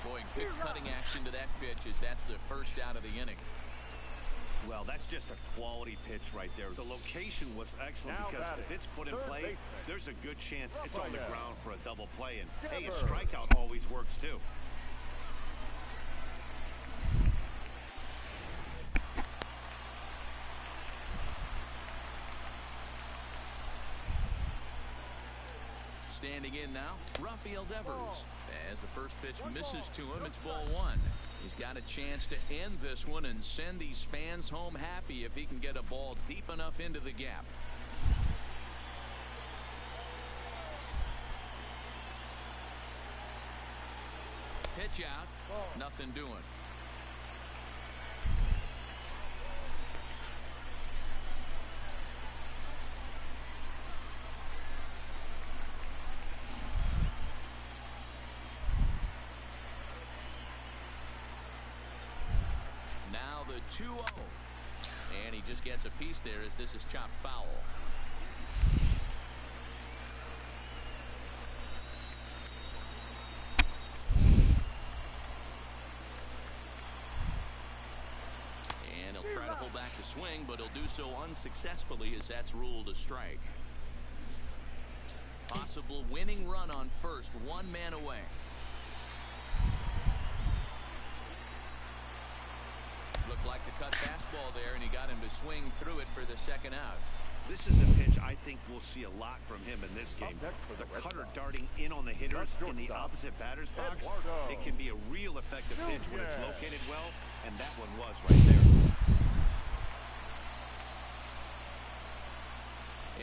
Boy, good cutting action to that pitch as that's the first out of the inning. Well, that's just a quality pitch right there. The location was excellent because if it's put in play, there's a good chance it's on the ground for a double play. And hey, a strikeout always works too. Standing in now, Rafael Devers. As the first pitch misses to him, it's ball one. He's got a chance to end this one and send these fans home happy if he can get a ball deep enough into the gap. Pitch out, nothing doing. Now the 2-0. And he just gets a piece there as this is chopped foul. And he'll try to pull back the swing, but he'll do so unsuccessfully as that's ruled a strike. Possible winning run on first, one man away. Looked like the cut fastball there, and he got him to swing through it for the second out. This is a pitch I think we'll see a lot from him in this game. The cutter darting in on the hitters in the opposite batter's box. It can be a real effective pitch when it's located well, and that one was right there.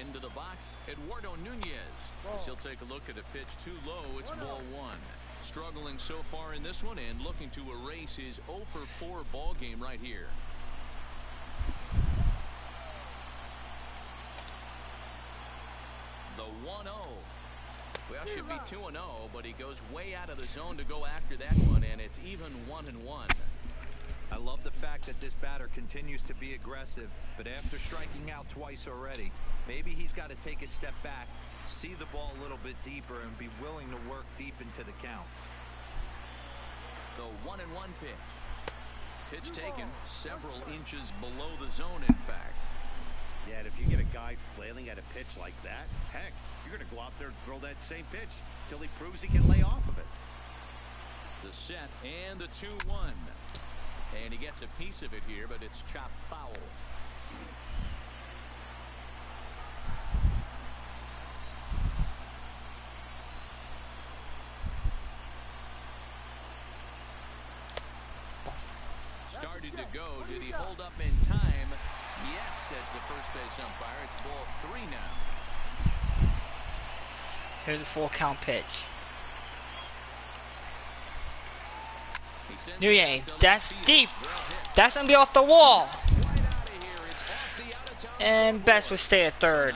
Into the box, Eduardo Nunez. As he'll take a look at a pitch too low, it's ball one. Struggling so far in this one and looking to erase his 0-for-4 ball game right here. The 1-0. Well, should be 2-0, but he goes way out of the zone to go after that one, and it's even 1-1. I love the fact that this batter continues to be aggressive, but after striking out twice already, maybe he's got to take a step back, see the ball a little bit deeper, and be willing to work deep into the count. The 1-1 pitch. Pitch taken several inches below the zone, in fact. Yeah, and if you get a guy flailing at a pitch like that, heck, you're going to go out there and throw that same pitch till he proves he can lay off of it. The set and the 2-1. And he gets a piece of it here, but it's chopped foul. Started to go. Did he hold up in time? Yes, says the first base umpire. It's ball 3 now. Here's a full count pitch. Nunez, that's deep. That's gonna be off the wall. And Best would stay at third.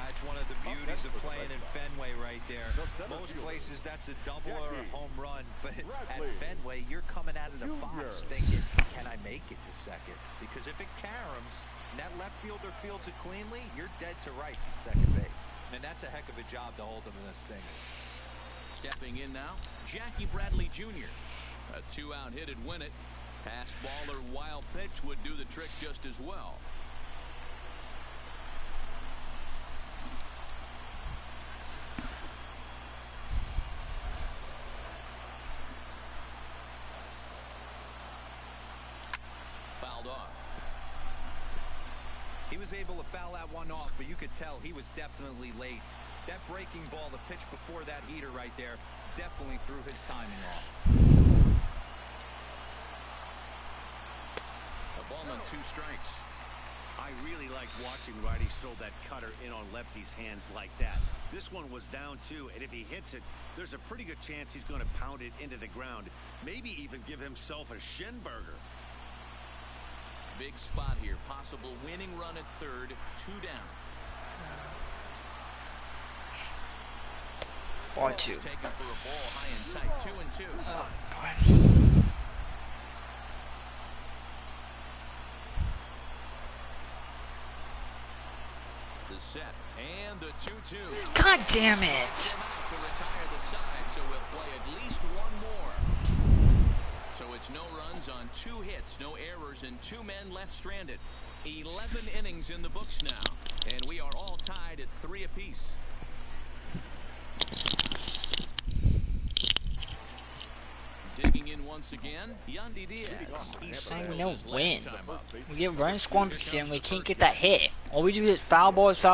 It's one of the beauties of playing in Fenway right there. Most places that's a double or a home run, but at Fenway you're coming out of the box thinking, can I make it to second? Because if it caroms and that left fielder fields it cleanly, you're dead to rights at second base. And that's a heck of a job to hold him in a single. Stepping in now, Jackie Bradley Jr. A 2-out hit'd win it. Pass ball or wild pitch would do the trick just as well. Fouled off. He was able to foul that one off, but you could tell he was definitely late. That breaking ball, the pitch before that heater right there, definitely threw his timing off. A ball and 2 strikes. I really like watching righties throw that cutter in on lefty's hands like that. This one was down 2, and if he hits it, there's a pretty good chance he's going to pound it into the ground. Maybe even give himself a shin burger. Big spot here. Possible winning run at third. 2 down. Ball 2. Taken for a ball high and tight. 2-2. Oh, God. The set and the 2-2. God damn it! To retire the side, so we'll play at least one more. So it's no runs on 2 hits, no errors, and 2 men left stranded. 11 innings in the books now, and we are all tied at 3 apiece. Digging in once again, Yandy Diaz. He's I don't singled know his last when. time up. We get run squanches and we can't get that hit. All we do is foul balls,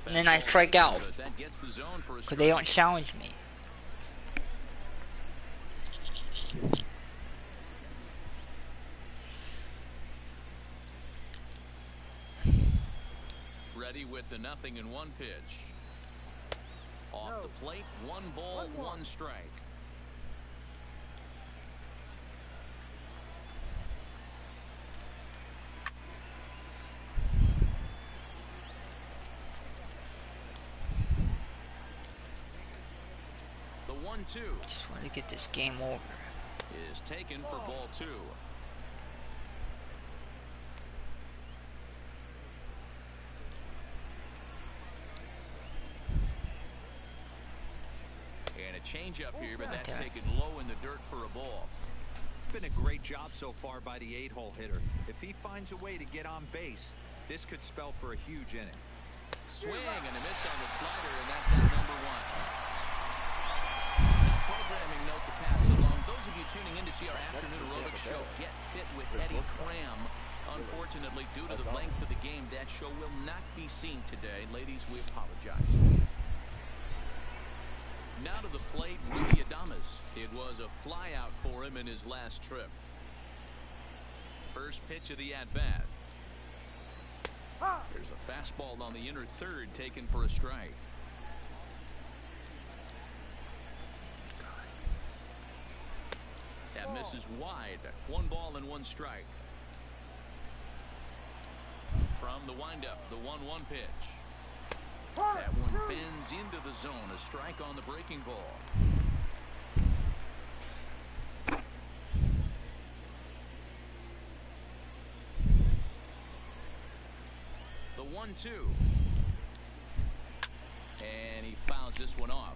and then I strike out. But that gets the zone for a Because they don't strike. challenge me. Ready with the 0-1 pitch. Off the plate, 1 ball, 1 strike. The 1-2 Just want to get this game over. is taken for ball 2. And a changeup here, but that's taken low in the dirt for a ball. It's been a great job so far by the 8-hole hitter. If he finds a way to get on base, this could spell for a huge inning. Swing and a miss on the slider, and that's out number 1. Now, programming note to pass along. Those of you tuning in to see our afternoon aerobics show, Get Fit with Eddie Cram. Unfortunately, due to the length of the game, that show will not be seen today. Ladies, we apologize. Now to the plate, Willie Adames. It was a flyout for him in his last trip. First pitch of the at-bat. There's a fastball on the inner third taken for a strike. That misses wide. 1 ball and 1 strike. From the windup, the 1-1 pitch. That one bends into the zone. A strike on the breaking ball. The 1-2. And he fouls this one off.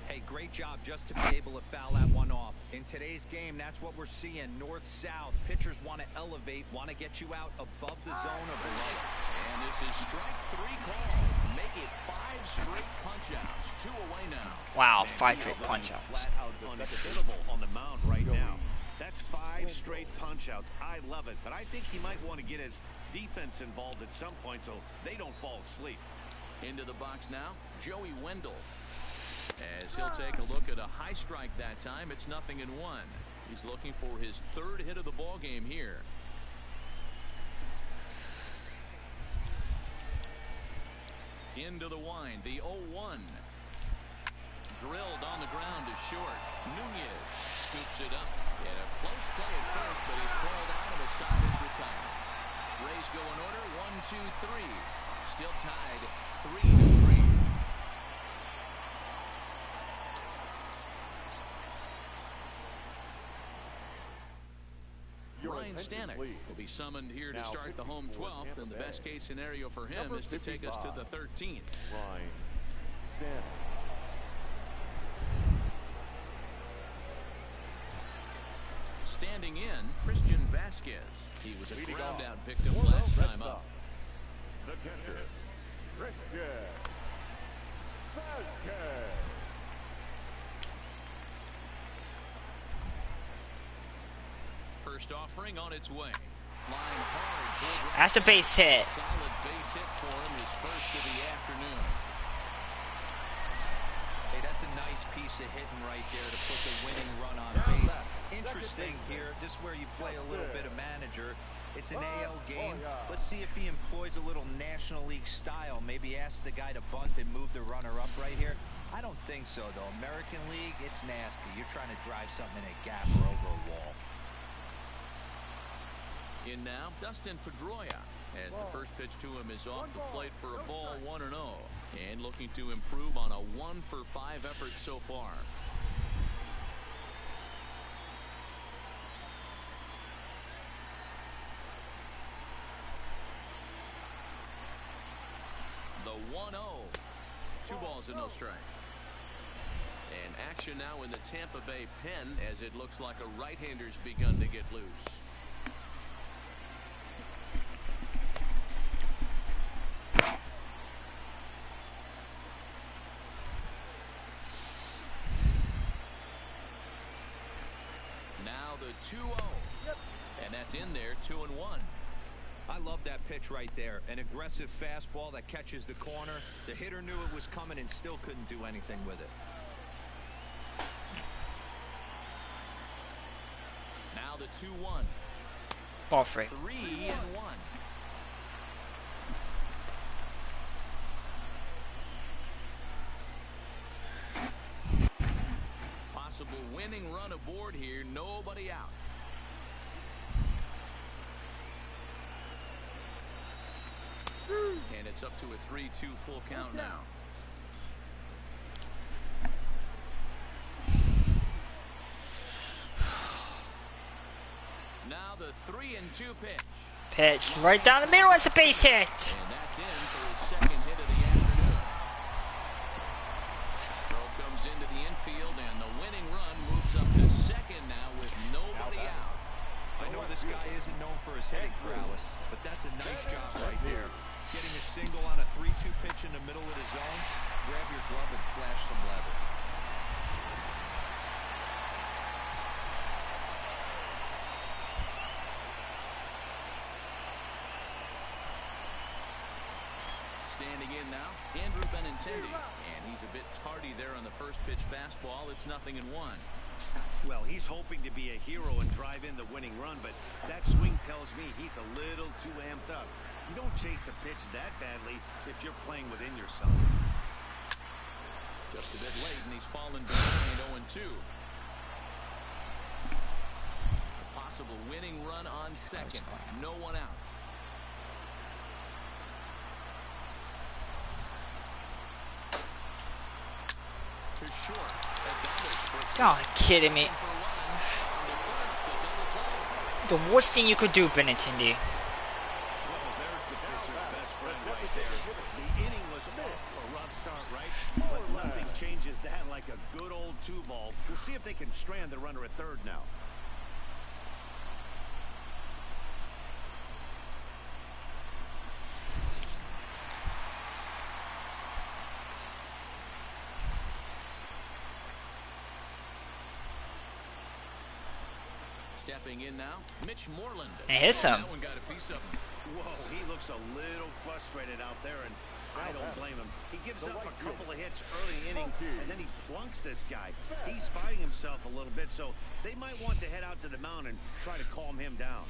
Hey, great job just to be able to foul that one off. In today's game, that's what we're seeing. North-south. Pitchers want to elevate, want to get you out above the zone or below it. And this is strike 3 call. Make it 5 straight punch-outs. 2 away now. Wow, 5 straight punch-outs. Flat out unhittable on the mound right now. That's 5 straight punch-outs. I love it, but I think he might want to get his defense involved at some point so they don't fall asleep. Into the box now, Joey Wendell. As he'll take a look at a high strike that time, it's 0-1. He's looking for his 3rd hit of the ball game here. Into the wind, the 0-1. Drilled on the ground to short. Nunez scoops it up. And a close play at first, but he's called out and the side is retired. Rays go in order, 1, 2, 3. Still tied 3-3. Ryan Stanek will be summoned here to start the home 12th, and the best case scenario for him is to take us to the 13th. Ryan Stanek. Standing in, Christian Vasquez. He was a ground out victim last time up. The catcher, Christian Vasquez. First offering on its way. Flying hard. That's a base hit. Solid base hit for him, his first of the afternoon. Hey, that's a nice piece of hitting right there to put the winning run on base. Interesting here, this is where you play a little bit of manager. It's an AL game. Let's see if he employs a little National League style. Maybe ask the guy to bunt and move the runner up right here. I don't think so, though. American League, it's nasty. You're trying to drive something in a gap or over a wall. In now, Dustin Pedroia, as the first pitch to him is off the plate for a ball, 1-0, and looking to improve on a 1-for-5 effort so far. The 1-0. 2 balls and no strikes. And action now in the Tampa Bay pen as it looks like a right-hander's begun to get loose. Now the 2-0. And that's in there, 2-1. I love that pitch right there. An aggressive fastball that catches the corner. The hitter knew it was coming and still couldn't do anything with it. Now the 2-1. Ball free. 3-1. Possible winning run aboard here. Nobody out. And it's up to a 3-2 full count now. Now the 3-2 pitch. Pitch right down the middle. It's a base hit. And that's in for his second hit of the afternoon. Throw comes into the infield, and the winning run moves up to second now with nobody out. I know this guy isn't known for his hitting prowess, but that's a nice job right there. Getting a single on a 3-2 pitch in the middle of the zone. Grab your glove and flash some leather. Standing in now, Andrew Benintendi. And he's a bit tardy there on the first pitch fastball. It's 0-1. Well, he's hoping to be a hero and drive in the winning run, but that swing tells me he's a little too amped up. You don't chase a pitch that badly if you're playing within yourself. Just a bit late, and he's fallen behind 0-2. A possible winning run on second. No one out. To short. Oh, kidding me. The worst thing you could do, Benintendi. Changes that like a good old 2-ball. We'll see if they can strand the runner at third now. Stepping in now, Mitch Moreland. And hits him. That one got a piece of him. Whoa, he looks a little frustrated out there, and I don't blame him. He gives up a couple of hits early inning, and then he plunks this guy. He's fighting himself a little bit, so they might want to head out to the mound and try to calm him down.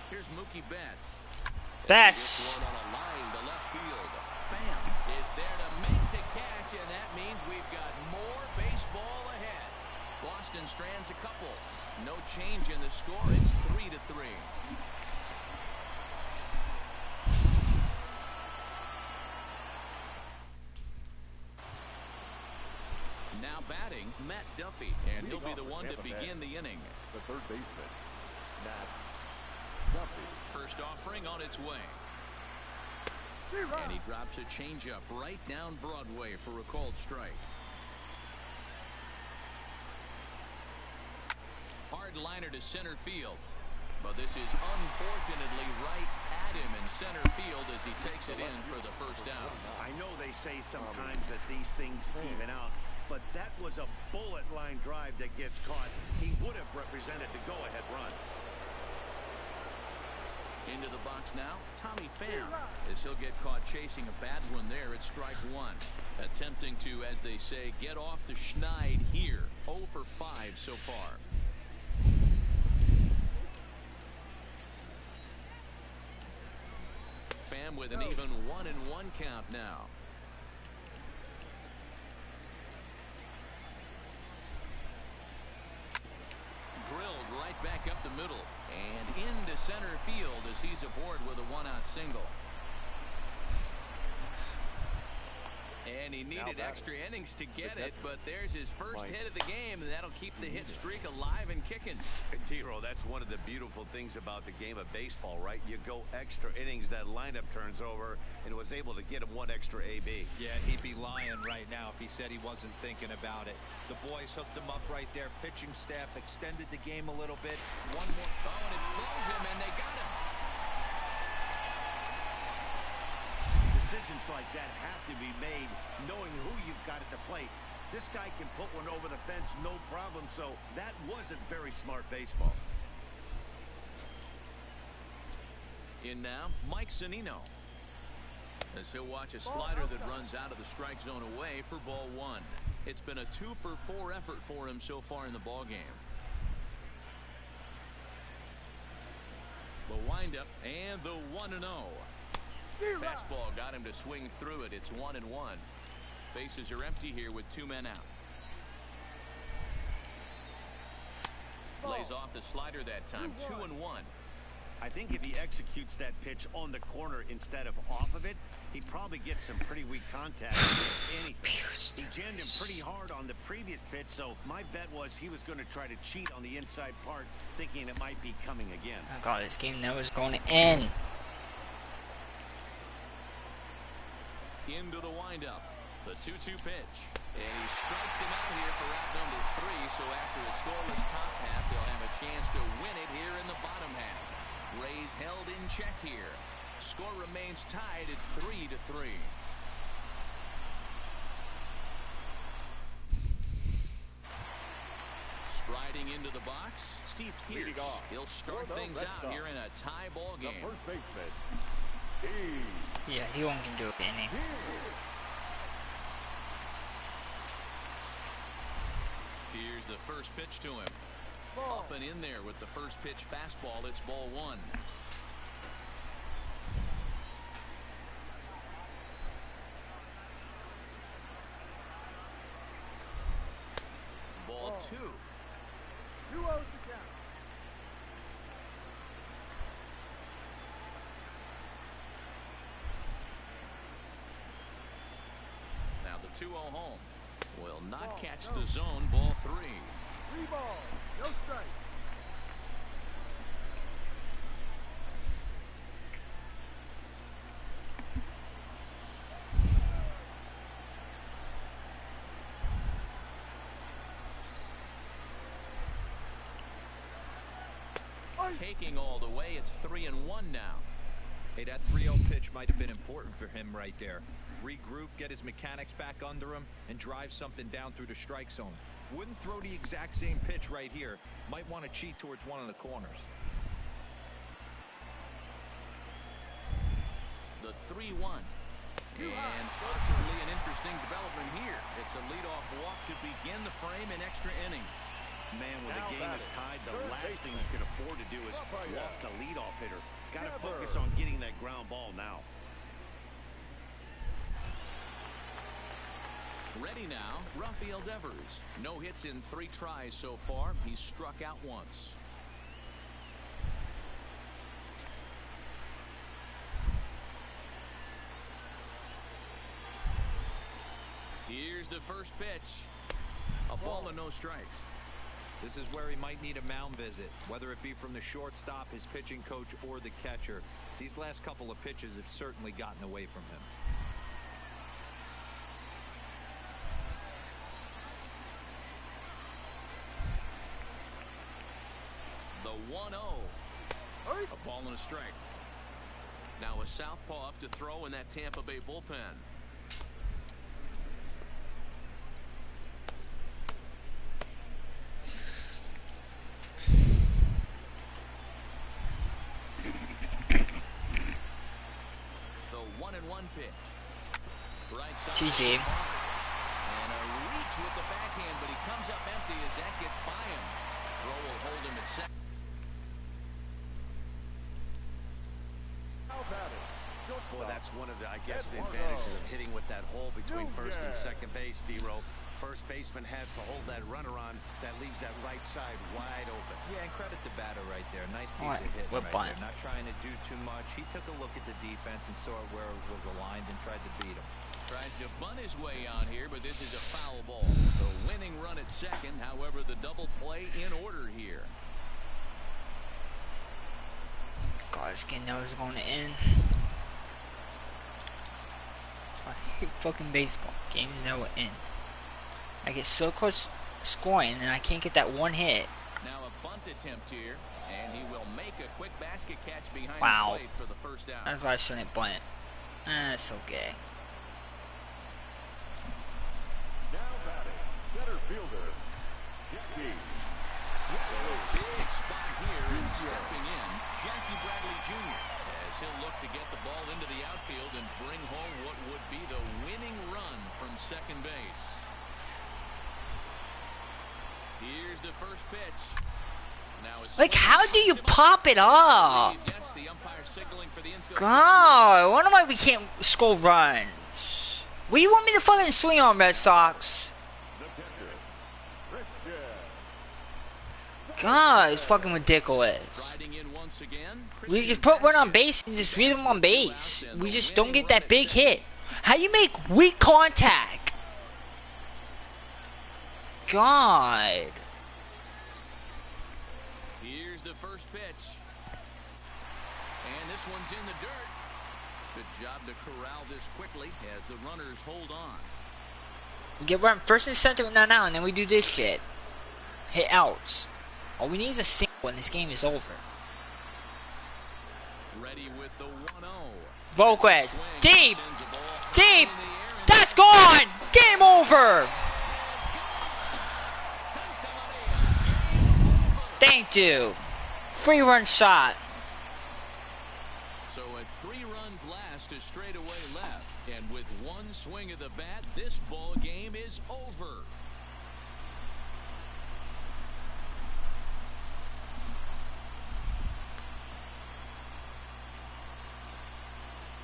Here's Mookie Betts. Betts. On a line to left field. Pham is there to make the catch, and that means we've got more baseball ahead. Boston strands a couple. No change in the score. It's 3-3. Now batting, Matt Duffy, and he'll be the one to begin the inning. The third baseman, Matt Duffy. First offering on its way. And he drops a changeup right down Broadway for a called strike. Hard liner to center field. But this is unfortunately right at him in center field as he takes it in for the first out. I know they say sometimes that these things even out, but that was a bullet line drive that gets caught. He would have represented the go-ahead run. Into the box now, Tommy Pham, as he'll get caught chasing a bad one there at strike one. Attempting to, as they say, get off the schneid here. 0 for 5 so far. Pham with an even 1-1 count now. Drilled right back up the middle and into center field as he's aboard with a 1-out single. And he needed extra innings to get it, but there's his first hit of the game, and that'll keep the hit streak alive and kicking. T-Row, that's one of the beautiful things about the game of baseball, right? You go extra innings, that lineup turns over, and was able to get him one extra AB. Yeah, he'd be lying right now if he said he wasn't thinking about it. The boys hooked him up right there. Pitching staff extended the game a little bit. One more. Oh, and it blows him, and they got him. Decisions like that have to be made knowing who you've got at the plate. This guy can put one over the fence, no problem, so that wasn't very smart baseball. In now, Mike Zunino. As he'll watch a slider that runs out of the strike zone away for ball one. It's been a 2-for-4 effort for him so far in the ball game. The windup and the 1-0. Fastball got him to swing through it. It's 1-1. Bases are empty here with 2 men out. Lays off the slider that time. 2-1. I think if he executes that pitch on the corner instead of off of it, he probably gets some pretty weak contact. Anything. He jammed him pretty hard on the previous pitch, so my bet was he was going to try to cheat on the inside part, thinking it might be coming again. Oh god, this game now is going to end. Into the windup. The 2-2 pitch. And he strikes him out here for out number 3, so after a scoreless top half, they'll have a chance to win it here in the bottom half. Rays held in check here. Score remains tied at 3-3. Striding into the box, Steve Pierce. He'll start things out here in a tie ball game. The first baseman. Yeah, he won't do it any. Here's the first pitch to him. Up and in there with the first pitch fastball. It's ball one. Ball two. 2-0 to count. Now the 2-0 home will not catch the zone. Ball 3. 3 balls, no strike. Taking all the way, it's 3-1 now. Hey, that 3-0 pitch might have been important for him right there. Regroup, get his mechanics back under him, and drive something down through the strike zone. Wouldn't throw the exact same pitch right here. Might want to cheat towards one of the corners. The 3-1. And possibly an interesting development here. It's a leadoff walk to begin the frame in extra innings. Man, when the game is tied, the last thing you can afford to do is walk the leadoff hitter. Got to focus on getting that ground ball now. Ready now, Rafael Devers. No hits in 3 tries so far. He's struck out once. Here's the first pitch. A ball and no strikes. This is where he might need a mound visit, whether it be from the shortstop, his pitching coach, or the catcher. These last couple of pitches have certainly gotten away from him. The 1-0. A ball and a strike. Now a southpaw up to throw in that Tampa Bay bullpen. The 1-1 pitch. Right side. GG. And a reach with the backhand, but he comes up empty as that gets by him. Throw will hold him at second. Boy, that's one of the, I guess, the advantages of hitting with that hole between first and second base, D-Row. First baseman has to hold that runner on. That leaves that right side wide open. Yeah, and credit the batter right there. Nice piece of hitting right there. Not trying to do too much. He took a look at the defense and saw where it was aligned and tried to beat him. Tried to bunt his way on here, but this is a foul ball. The winning run at second, however, the double play in order here. God, this game never is going to end. I hate fucking baseball. Game never end. I get so close scoring and I can't get that one hit. Now a bunt attempt here, and he will make a quick basket catch behind Wow. the plate for the first down. That's why I shouldn't bunt. That's okay. Now batting, center fielder, Jackie. Big spot here and stepping in, Jackie Bradley Jr. as he'll look to get the ball into the outfield and bring home what would be the winning run from second base. Here's the first pitch. Now Like, how do you pop it up? Yes, the umpire signaling for the infield. God, I wonder why we can't score runs. What do you want me to fucking swing on, Red Sox? The pitcher, Christian. God, it's fucking ridiculous. Riding in once again. We just put one on base and just read them on base. We just don't get that big hit. How you make weak contact? God. Here's the first pitch. And this one's in the dirt. Good job to corral this quickly as the runners hold on. We get run first and second with none out, and then we do this shit. Hit outs. All we need is a single and this game is over. Ready with the 1-0. Volquez. Deep. Deep. That's gone. Game over. Thank you. 3-run shot. So a 3-run blast to straightaway left. And with one swing of the bat, this ball game is over.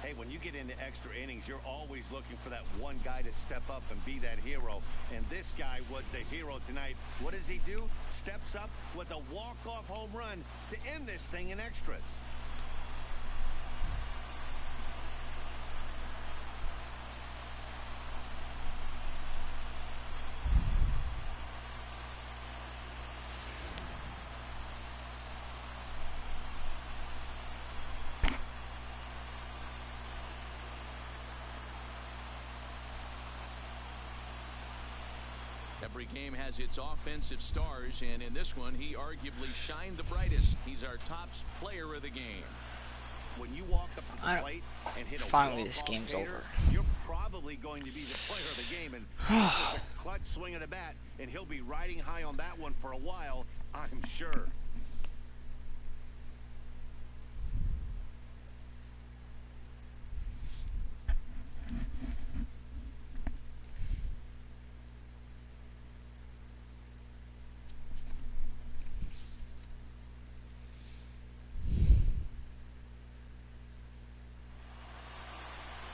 Hey, when you get into extra innings, you're always looking for that one guy to step up and be that hero. And this guy was the hero tonight. What does he do? Steps up with a walk-off home run to end this thing in extras. Every game has its offensive stars, and in this one, he arguably shined the brightest. He's our top player of the game. When you walk up to the plate and hit a Finally, this walk-off game's fader, over. you're probably going to be the player of the game. And it's a clutch swing of the bat, and he'll be riding high on that one for a while, I'm sure.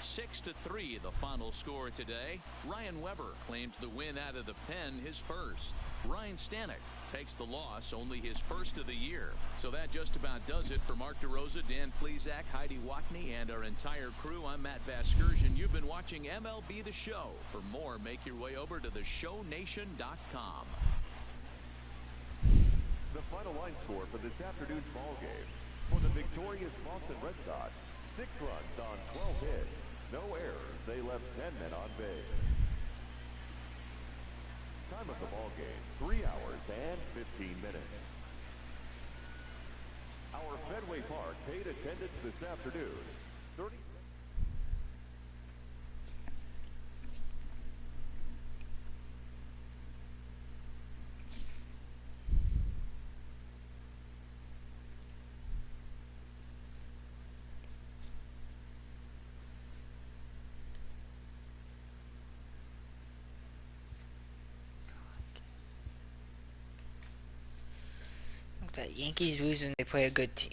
Six to 3, the final score today. Ryan Weber claims the win out of the pen, his first. Ryan Stanek takes the loss, only his first of the year. So that just about does it for Mark DeRosa, Dan Plesac, Heidi Watney, and our entire crew. I'm Matt Vasgersian. You've been watching MLB The Show. For more, make your way over to theshownation.com. The final line score for this afternoon's ball game. For the victorious Boston Red Sox, 6 runs on 12 hits. No errors. They left 10 men on base. Time of the ball game, 3 hours and 15 minutes. Our Fenway Park paid attendance this afternoon. 30. That Yankees lose when they play a good team.